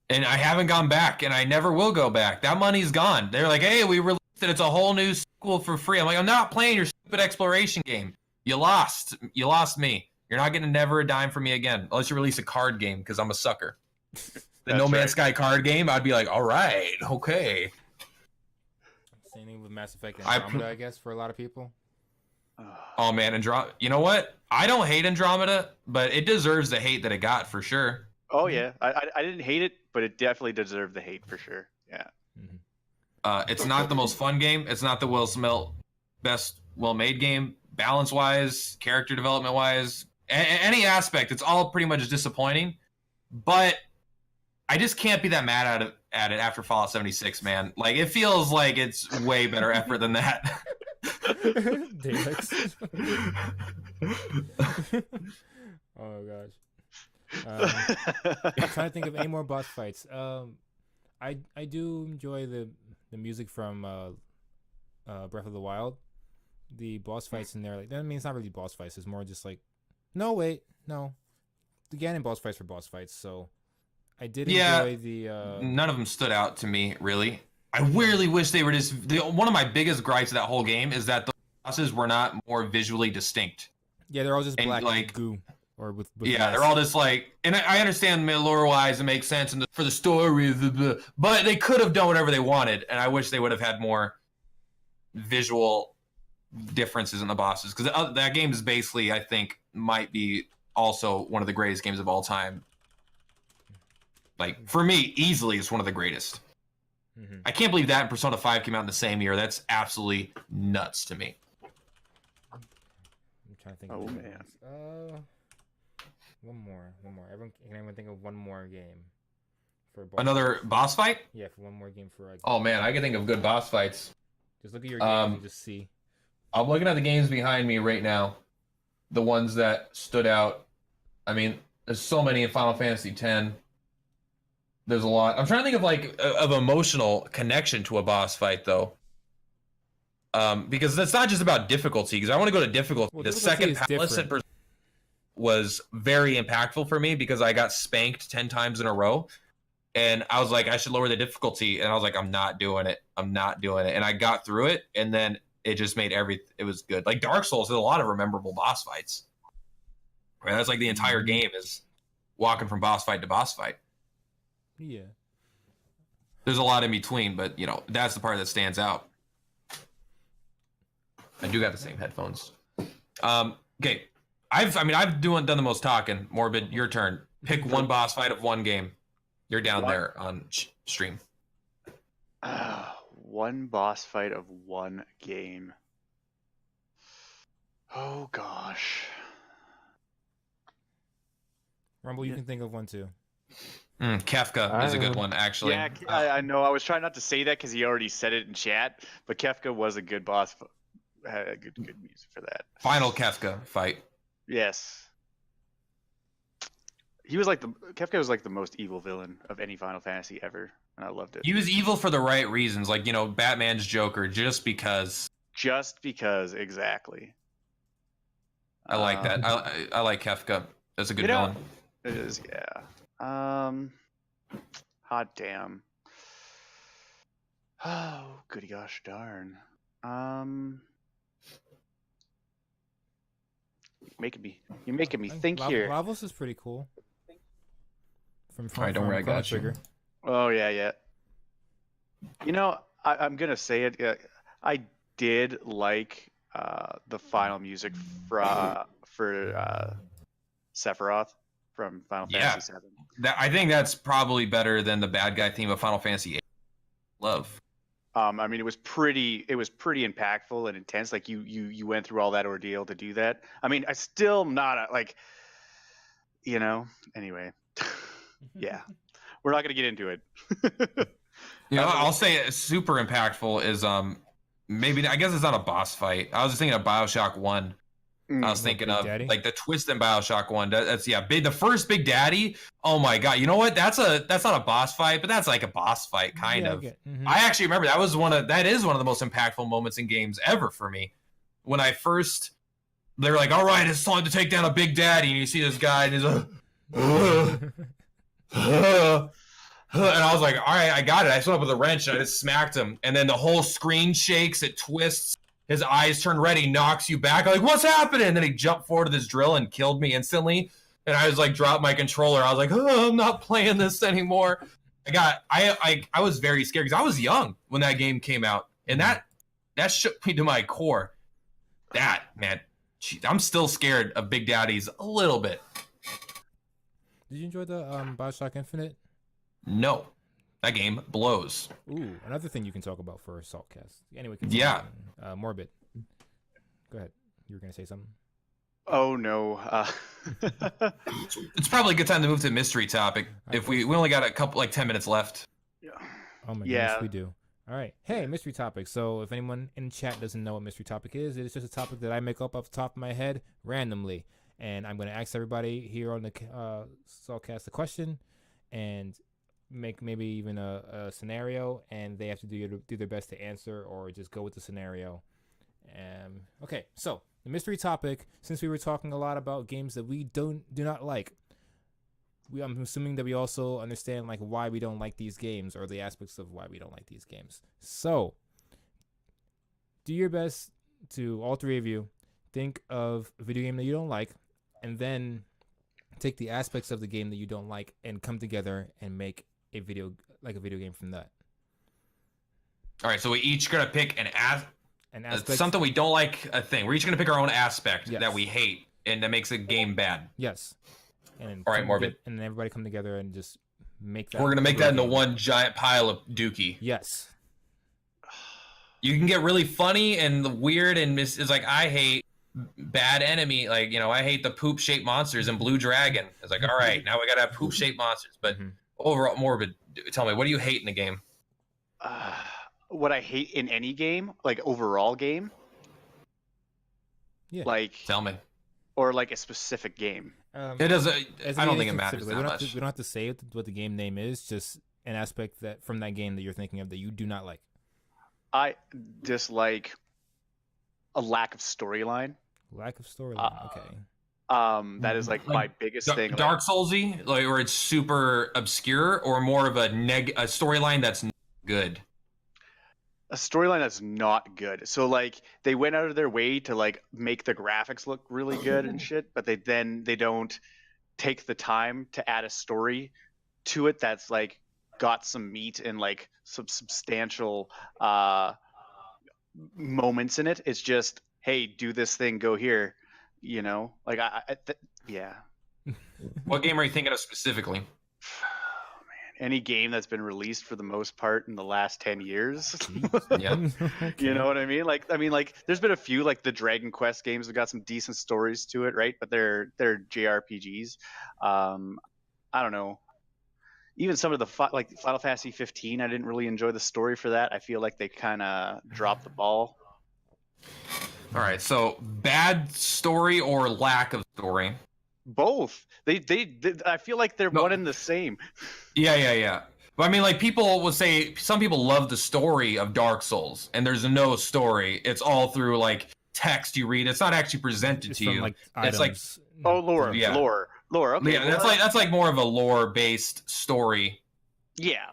And I haven't gone back, and I never will go back. That money's gone. They're like, hey, we released it. It's a whole new sequel for free. I'm like, I'm not playing your stupid exploration game. You lost. You lost me. You're not getting never a dime from me again, unless you release a card game, because I'm a sucker. The No Man's Sky card game, I'd be like, all right, okay. Same thing with Mass Effect Andromeda, I guess, for a lot of people. Oh, man, Andromeda. You know what? I don't hate Andromeda, but it deserves the hate that it got, for sure. Oh yeah, I didn't hate it, but it definitely deserved the hate for sure. Yeah. It's not the most fun game. It's not the best well-made game, balance-wise, character development-wise, any aspect. It's all pretty much disappointing. But I just can't be that mad at it after Fallout 76, man. Like, it feels like it's way better effort than that. Daleks. Oh gosh. I'm trying to think of any more boss fights. I do enjoy the music from Breath of the Wild. The boss fights in there, like, I mean, it's not really boss fights. It's more just like, no, the Ganon boss fights were boss fights. So I did enjoy the. None of them stood out to me, really. I really wish they were just. One of my biggest gripes of that whole game is that the bosses were not more visually distinct. Yeah, they're all just black like goo. Or with yeah, they're all just like, and I understand lore-wise it makes sense and for the story, but they could have done whatever they wanted, and I wish they would have had more visual differences in the bosses, because that game is basically, I think, might be also one of the greatest games of all time. Like, for me, easily, it's one of the greatest. Mm-hmm. I can't believe that and Persona 5 came out in the same year. That's absolutely nuts to me. I'm trying to think. Oh man. One more. Can everyone think of one more game for another boss fight? Yeah, for one more game for. Oh man, I can think of good boss fights. Just look at your games and just see. I'm looking at the games behind me right now, the ones that stood out. I mean, there's so many in Final Fantasy X. There's a lot. I'm trying to think of like of emotional connection to a boss fight though. Because it's not just about difficulty. Because I want to go to difficulty. Well, the second palace was very impactful for me because I got spanked 10 times in a row, and I was like, I should lower the difficulty, and I was like, I'm not doing it, and I got through it, and then it just made it was good. Like Dark Souls has a lot of memorable boss fights. Right, that's like the entire game is walking from boss fight to boss fight. Yeah. There's a lot in between, but that's the part that stands out. I do got the same headphones. Okay. I've done the most talking. Morbid, your turn. Pick one boss fight of one game. You're down there on stream. One boss fight of one game. Oh gosh. Rumble, you can think of one too. Kefka is a good one, actually. Yeah, I know. I was trying not to say that because he already said it in chat, but Kefka was a good boss. Had a good music for that. Final Kefka fight. Yes. Kefka was like the most evil villain of any Final Fantasy ever, and I loved it. He was evil for the right reasons, like, you know, Batman's Joker, just because. Just because, exactly. I like that. I like Kefka. That's a good villain. It is, yeah. Hot damn. Oh, goody gosh darn. You're making me think here. Lavos is pretty cool. From All right, don't worry, I got Trigger. Oh yeah. You know, I'm gonna say it. I did like the final music for Sephiroth from Final Fantasy VII. I think that's probably better than the bad guy theme of Final Fantasy VIII. Love. I mean, it was pretty impactful and intense. Like you went through all that ordeal to do that. I mean, I still not like, you know. Anyway, yeah, we're not gonna get into it. You know, I'll say it's super impactful is maybe, I guess it's not a boss fight. I was just thinking of BioShock 1. I was thinking of Daddy? like the twist in BioShock 1. That's big. The first Big Daddy. Oh my god! You know what? That's not a boss fight, but that's like a boss fight kind of. I actually remember that is one of the most impactful moments in games ever for me. When I first, they're like, "All right, it's time to take down a Big Daddy," and you see this guy and he's like, and I was like, "All right, I got it." I stood up with a wrench and I just smacked him, and then the whole screen shakes, it twists. His eyes turn red. He knocks you back. I'm like, what's happening? And then he jumped forward to this drill and killed me instantly. And I was like, dropped my controller. I was like, oh, I'm not playing this anymore. I was very scared because I was young when that game came out, and that shook me to my core. That, man, geez, I'm still scared of Big Daddies a little bit. Did you enjoy the BioShock Infinite? No. That game blows. Ooh, another thing you can talk about for Saltcast. Anyway, continue. Yeah. Morbid. Go ahead. You were gonna say something. Oh no. It's probably a good time to move to mystery topic. If we only got a couple, like 10 minutes left. Oh my goodness, we do. All right. Hey, mystery topic. So if anyone in chat doesn't know what mystery topic is, it's just a topic that I make up off the top of my head randomly, and I'm gonna ask everybody here on the Saltcast a question, and make maybe even a scenario, and they have to do their best to answer or just go with the scenario. Okay, so the mystery topic, since we were talking a lot about games that we do not like, I'm assuming that we also understand like why we don't like these games, or the aspects of why we don't like these games. So do your best to, all three of you, think of a video game that you don't like, and then take the aspects of the game that you don't like and come together and make a video game from that. All right, so we each gonna pick an aspect, something we don't like, a thing. We're each gonna pick our own aspect Yes. that we hate and that makes a game bad. Yes. And all right, Morbid. And then everybody come together and just make that. We're gonna make that into one giant pile of dookie. Yes. You can get really funny and weird, and it's like, I hate Bad Enemy, like, you know, I hate the poop shaped monsters in Blue Dragon. It's like, all right, now we gotta have poop shaped monsters. But overall, Morbid, tell me, what do you hate in the game? What I hate in any game, like overall game. Yeah. Like, tell me. Or like a specific game. It does. I don't think it matters that much. We don't have to say what the game name is. Just an aspect that from that game that you're thinking of that you do not like. I dislike a lack of storyline. Lack of storyline. Okay. That is like my biggest thing. Dark Soulsy, like, where it's super obscure, or more of a storyline that's good. A storyline that's not good. So like they went out of their way to like make the graphics look really good and shit, but they don't take the time to add a story to it that's like got some meat and like some substantial moments in it. It's just, hey, do this thing, go here, you know? Like yeah. What game are you thinking of specifically? Oh, man, any game that's been released for the most part in the last 10 years. Yep. You know what I mean? Like there's been a few like the Dragon Quest games that got some decent stories to it, right? But they're JRPGs. I don't know. Even some of the like Final Fantasy 15, I didn't really enjoy the story for that. I feel like they kind of dropped the ball. All right, so bad story or lack of story? Both. They I feel like they're No. one and the same. Yeah. But I mean, like, people will say some people love the story of Dark Souls, and there's no story. It's all through like text you read. It's not actually presented Just to from, you. like, It's like, items. Oh, lore. Yeah. Lore. Okay. yeah, well, that's like more of a lore-based story. yeah.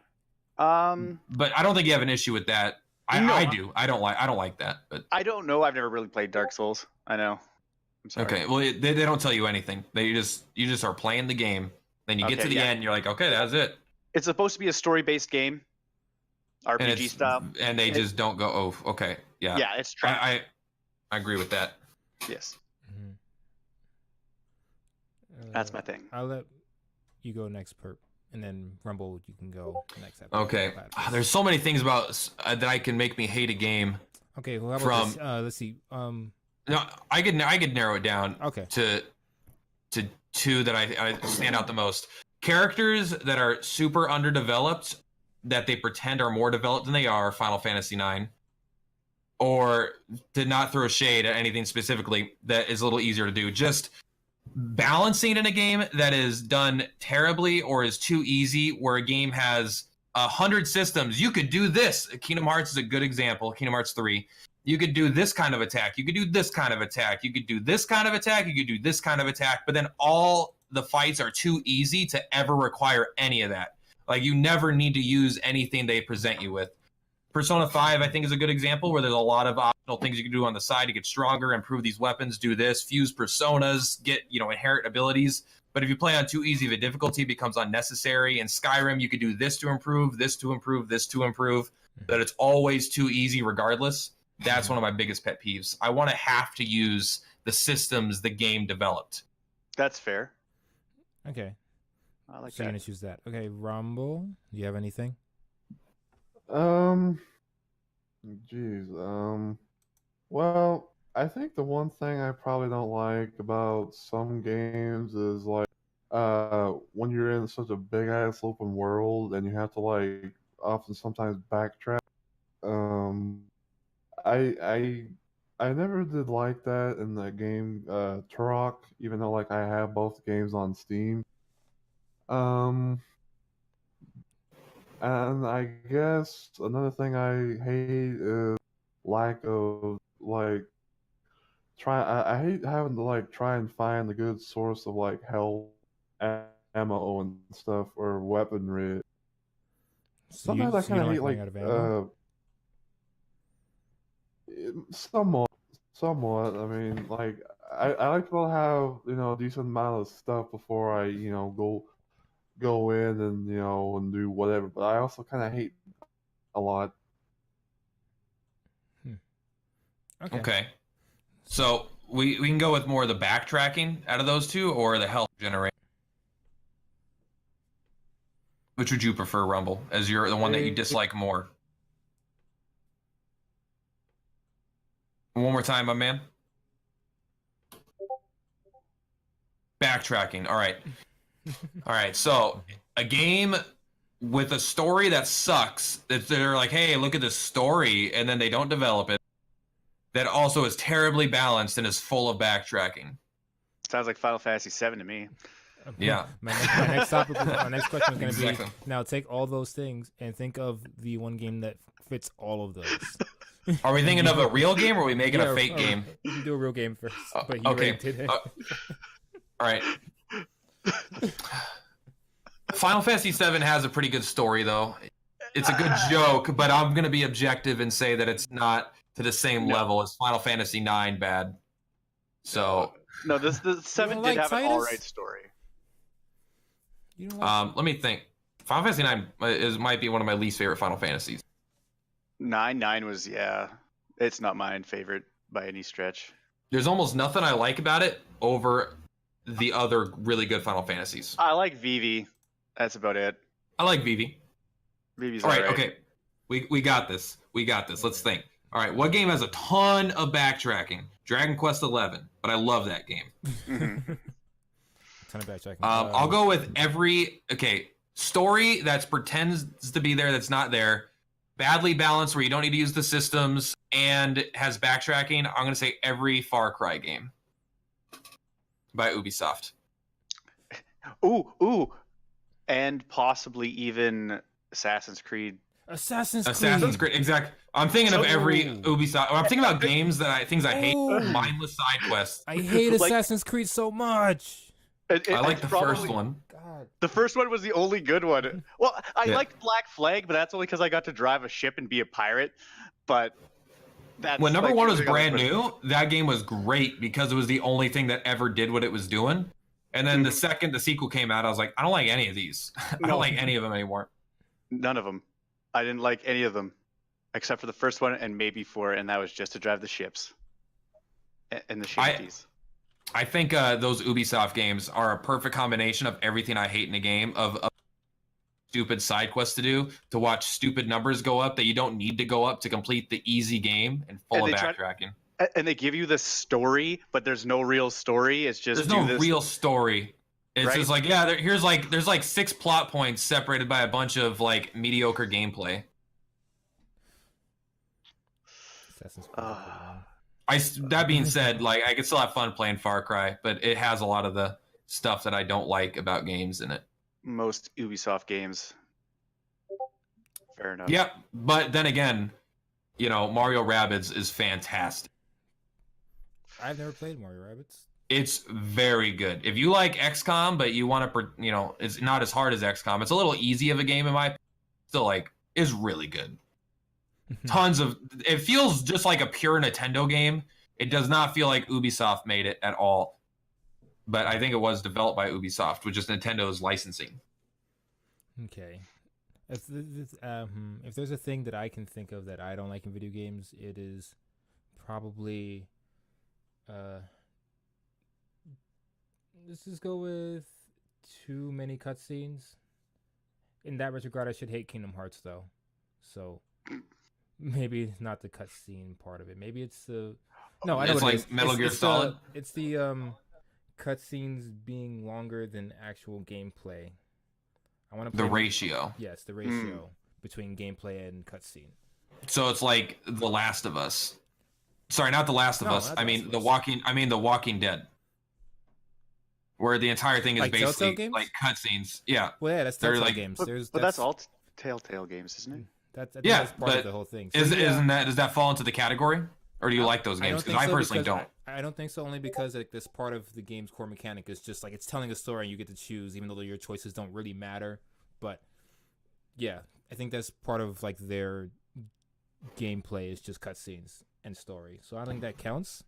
But I don't think you have an issue with that. No. I do. I don't like that. But I don't know. I've never really played Dark Souls. I know. I'm sorry. okay, well, they don't tell you anything. You just are playing the game. Then you get Okay, to the yeah. end, you're like, okay, that's it. It's supposed to be a story-based game, And RPG it's style. and they just don't go. Oh, okay, yeah. Yeah, it's trash. I agree with that. Yes, Mhm. that's my thing. I'll let you go next, Perp, and then Rumble, you can go next. After Okay, there's so many things about that I can make me hate a game. Okay, well, how about from- this? Let's see. No, I could narrow it down Okay. to two that I stand out the most. Characters that are super underdeveloped, that they pretend are more developed than they are, Final Fantasy IX. Or to not throw shade at anything specifically, that is a little easier to do. Just balancing in a game that is done terribly or is too easy, where a game has 100 systems. You could do this. Kingdom Hearts is a good example. Kingdom Hearts 3. You could do this kind of attack. You could do this kind of attack. You could do this kind of attack. You could do this kind of attack. But then all the fights are too easy to ever require any of that. Like, you never need to use anything they present you with. Persona 5, I think, is a good example where there's a lot of optional things you can do on the side to get stronger, improve these weapons, do this, fuse personas, get, inherent abilities. But if you play on too easy of a difficulty, it becomes unnecessary. In Skyrim, you could do this to improve, this to improve, this to improve. That it's always too easy regardless. That's one of my biggest pet peeves. I want to have to use the systems the game developed. That's fair. Okay. I like So you're that. gonna choose that. Okay, Rumble. Do you have anything? Well, I think the one thing I probably don't like about some games is like, when you're in such a big ass open world and you have to like often sometimes backtrack. I never did like that in the game Turok, even though like I have both games on Steam. And I guess another thing I hate is lack of like I hate having to like try and find a good source of like health, ammo and stuff or weaponry. So you, Sometimes I so you kind don't of like hate running like out of ammo? somewhat. I mean, like I like to have a decent amount of stuff before I go in and and do whatever. But I also kind of hate a lot. Okay. So we can go with more of the backtracking out of those two, or the health generation. Which would you prefer, Rumble, as you're the one that you dislike more? One more time, my man. Backtracking. All right. All right. So a game with a story that sucks, that they're like, hey, look at this story, and then they don't develop it, that also is terribly balanced and is full of backtracking. Sounds like Final Fantasy 7 to me. Yeah. My next topic, my next question is going to Exactly. be: now take all those things and think of the one game that fits all of those. Are we thinking of a real game, or are we making a fake game? You can do a real game first, but you okay. already did it. All right. Final Fantasy VII has a pretty good story, though. It's a good joke, but I'm going to be objective and say that it's not to the same level as Final Fantasy IX bad. So, No, the 7 did like have an Titus? alright story. You don't like let me think. Final Fantasy IX might be one of my least favorite Final Fantasies. 9 was, yeah, it's not my favorite by any stretch. There's almost nothing I like about it over the other really good Final Fantasies. I like Vivi. That's about it. I like Vivi. Vivi's All right, alright. okay. We got this. We got this. Let's think. All right, what game has a ton of backtracking? Dragon Quest XI, but I love that game. Mhm. Ton of backtracking. I'll go with story that pretends to be there that's not there, badly balanced where you don't need to use the systems, and has backtracking. I'm going to say every Far Cry game by Ubisoft. Ooh, and possibly even Assassin's Creed. Assassin's Creed, exactly. I'm thinking of every Ubisoft. I'm thinking about games things I hate, mindless side quests. I hate Like- Assassin's Creed so much. I like the first one. God. The first one was the only good one. Well, I Yeah. liked Black Flag, but that's only because I got to drive a ship and be a pirate. But that's When number like, one was everything else brand new, that game was great because it was the only thing that ever did what it was doing. And then the second the sequel came out, I was like, I don't like any of these. I No. don't like any of them anymore. None of them. I didn't like any of them, except for the first one and maybe 4, and that was just to drive the ships and the shanties. I think those Ubisoft games are a perfect combination of everything I hate in a game of stupid side quests to do, to watch stupid numbers go up that you don't need to go up to complete the easy game, and full And of they try- backtracking. And they give you the story, but there's no real story. It's just There's no do this. real story. It's Right? just like, yeah, there's like 6 plot points separated by a bunch of like mediocre gameplay. Assassin's Creed. is a good one. That being said, like I could still have fun playing Far Cry, but it has a lot of the stuff that I don't like about games in it. Most Ubisoft games. Fair enough. Yep, but then again, you know, Mario Rabbids is fantastic. I've never played Mario Rabbids. It's very good. If you like XCOM, but you want to, you know, it's not as hard as XCOM. It's a little easy of a game in my opinion. Still, like, is really good. Tons of. It feels just like a pure Nintendo game. It does not feel like Ubisoft made it at all. But I think it was developed by Ubisoft, which is Nintendo's licensing. Okay. If there's a thing that I can think of that I don't like in video games, it is probably let's just go with too many cutscenes. In that regard, I should hate Kingdom Hearts though. So maybe not the cutscene part of it. Maybe it's the no. I know It's what like it is. Metal Gear Solid? It's the cutscenes being longer than actual gameplay. I want to The ratio. Yes, the ratio between gameplay and cutscene. So it's like The Last of Us. Sorry, not The Last of No, Us. not I The mean Last The of Us. The Walking Dead. Where the entire thing is Like Telltale basically games? like cutscenes. Yeah. Well, yeah, that's They're Telltale like- games. But that's all Telltale games, isn't it? I think Yeah, that's part but of the whole thing. So, Does yeah, that fall into the category? Or do you like those I games? don't Because think I so personally because don't. I don't think so, only because like this part of the game's core mechanic is just like it's telling a story and you get to choose, even though your choices don't really matter. But yeah, I think that's part of like their gameplay is just cutscenes and story. So I think that counts.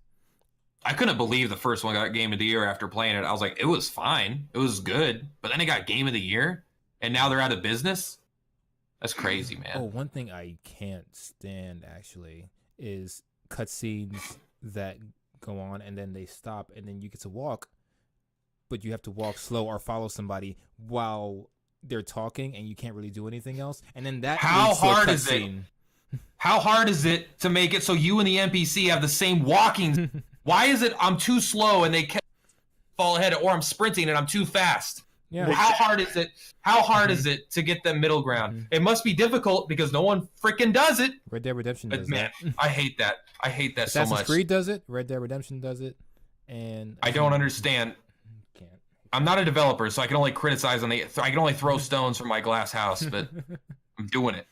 I couldn't believe the first one got Game of the Year after playing it. I was like, it was fine. It was good. But then it got Game of the Year, and now they're out of business? That's crazy, man. Oh, one thing I can't stand actually is cutscenes that go on and then they stop and then you get to walk, but you have to walk slow or follow somebody while they're talking and you can't really do anything else. And then that How leads to a hard is it? cutscene. How hard is it to make it so you and the NPC have the same walking? Why is it I'm too slow and they can't fall ahead, or I'm sprinting and I'm too fast? Yeah. Well, how hard is it? How hard is it to get the middle ground? It must be difficult because no one freaking does it. Red Dead Redemption But does man, that. I hate that. I hate that so Assassin's much. Creed does it. Red Dead Redemption does it. And I don't understand. Can't. I'm not a developer, so I can only criticize I can only throw stones from my glass house, but I'm doing it.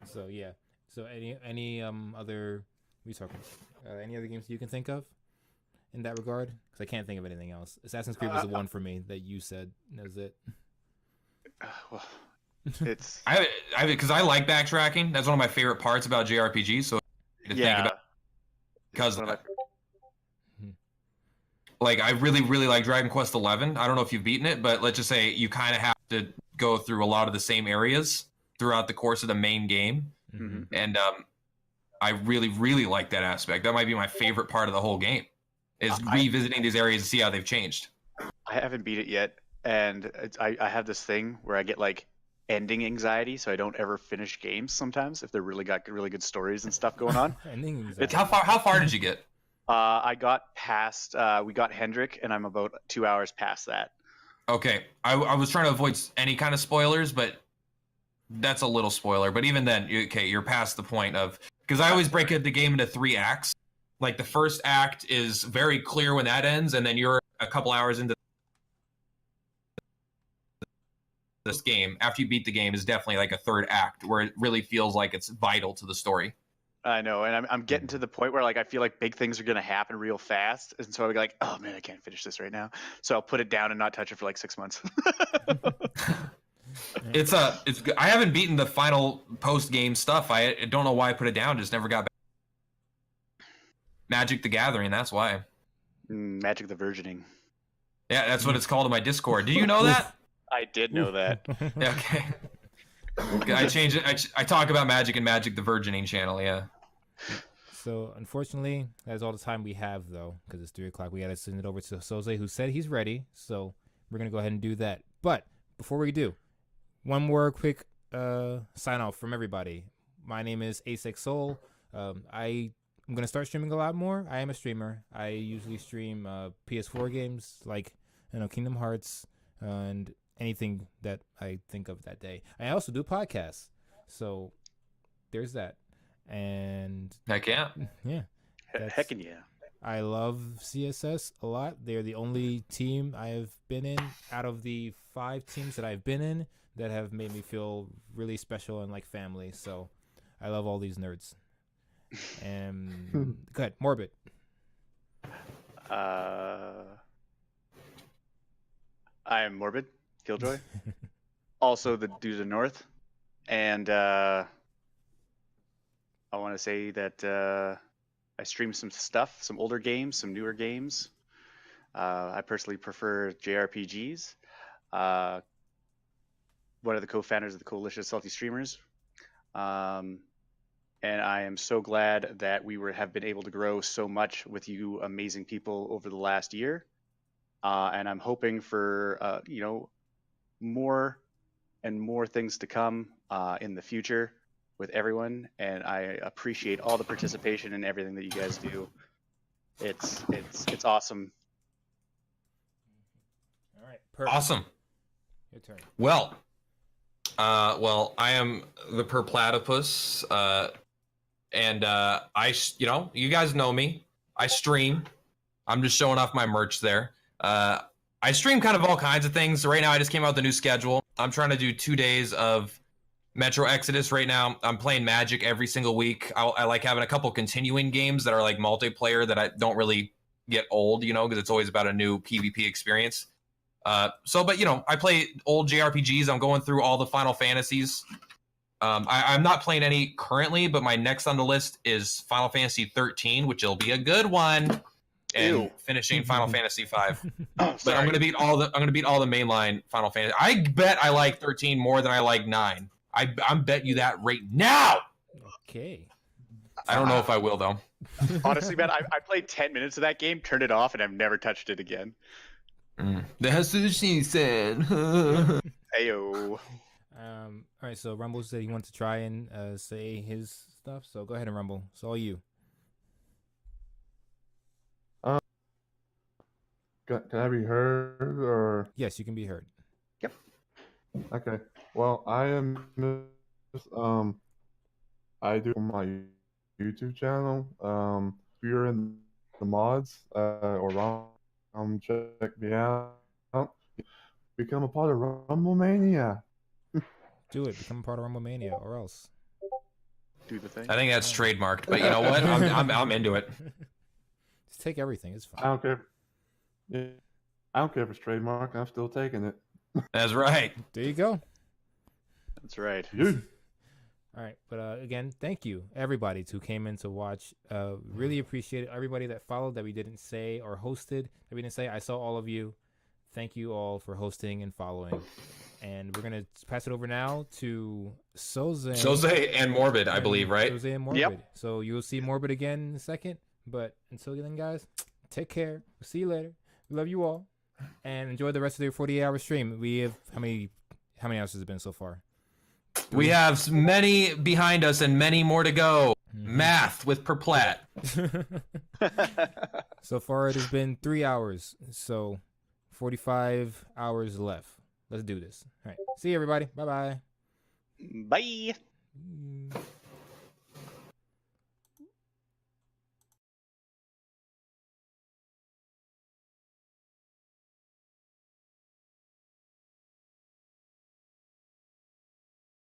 So yeah. So any other we talking? Any other games you can think of in that regard? Because I can't think of anything else. Assassin's Creed was the one for me that you said. That was it. Well, it's I because I like backtracking. That's one of my favorite parts about JRPGs. So to think yeah. about because One of my- like I really like Dragon Quest XI. I don't know if you've beaten it, but let's just say you kind of have to go through a lot of the same areas throughout the course of the main game, Mhm. and I really like that aspect. That might be my favorite part of the whole game, is revisiting these areas to see how they've changed. I haven't beat it yet, and I have this thing where I get like ending anxiety, so I don't ever finish games sometimes if they're really got really good stories and stuff going on. Ending It's anxiety. How far did you get? I got past. We got Hendrik, and I'm about 2 hours past that. Okay, I was trying to avoid any kind of spoilers, but that's a little spoiler. But even then, you're past the point of, because I always break the game into 3 acts. Like the first act is very clear when that ends, and then you're a couple hours into this game. After you beat the game is definitely like a third act where it really feels like it's vital to the story. I know, and I'm getting to the point where like I feel like big things are gonna happen real fast, and so I'll be like, oh man, I can't finish this right now. So I'll put it down and not touch it for like 6 months. It's good. I haven't beaten the final post game stuff. I don't know why I put it down. Just never got back. Magic the Gathering. That's why. Magic the Virgining. Yeah, that's what it's called in my Discord. Do you know that? I did know that. Yeah, okay. I changed it. I talk about Magic and Magic the Virgining channel. Yeah. So unfortunately, that's all the time we have, though, because it's 3:00. We gotta send it over to Soze, who said he's ready. So we're gonna go ahead and do that. But before we do, one more quick sign off from everybody. My name is Asex Soul. I'm gonna start streaming a lot more. I am a streamer. I usually stream PS4 games like Kingdom Hearts and anything that I think of that day. I also do podcasts. So there's that. And Heck yeah. yeah. Heckin' yeah. I love CSS a lot. They're the only team I have been in out of the 5 teams that I've been in that have made me feel really special and like family. So I love all these nerds. And go ahead, Morbid. I am Morbid Killjoy. Also the dude of the North. And I want to say that I stream some stuff, some older games, some newer games. I personally prefer JRPGs. One of the co-founders of the Coalition of Salty Streamers. And I am so glad that we have been able to grow so much with you amazing people over the last year. And I'm hoping for, more and more things to come in the future with everyone. And I appreciate all the participation and everything that you guys do. It's awesome. All right, perfect. Awesome. Your turn. Well, I am the Perplatypus, and you guys know me. I stream. I'm just showing off my merch there. I stream kind of all kinds of things. Right now, I just came out with a new schedule. I'm trying to do 2 days of Metro Exodus right now. I'm playing Magic every single week. I like having a couple continuing games that are like multiplayer that I don't really get old, because it's always about a new PvP experience. But I play old JRPGs. I'm going through all the Final Fantasies. I'm not playing any currently, but my next on the list is Final Fantasy 13, which will be a good one, and finishing Final Fantasy 5. But I'm gonna beat all the mainline Final Fantasy. I bet I like 13 more than I like 9. I'm bet you that right now. Okay. I don't know if I will though. Honestly, man, I played 10 minutes of that game, turned it off, and I've never touched it again. That's what she said. Ayo. All right, so Rumble said he wants to try and say his stuff. So go ahead and Rumble. It's all you. Can I be heard or? Yes, you can be heard. Yep. Okay. Well, I am. I do my YouTube channel. If you're in the mods or check me out. Become a part of Rumble Mania. Do it. Become a part of Rumble Mania, or else. Do the thing. I think that's trademarked, but you know what? I'm into it. Just take everything. It's fine. I don't care. Yeah, I don't care if it's trademark. I'm still taking it. That's right. There you go. That's right. Dude. All right, but again, thank you everybody who came in to watch. Really appreciate it. Everybody that followed that we didn't say or hosted that we didn't say. I saw all of you. Thank you all for hosting and following. And we're gonna pass it over now to Soze. Soze and Morbid, I believe, right? Soze and Morbid. Yep. So you'll see Morbid again in a second. But until then, guys, take care. We'll see you later. We love you all. and enjoy the rest of your 48-hour stream. We have how many hours has it been so far? We have many behind us and many more to go. Mhm. Math with Perplat. So far, it has been 3 hours. So 45 hours left. Let's do this. All right. See you, everybody. Bye-bye. Bye.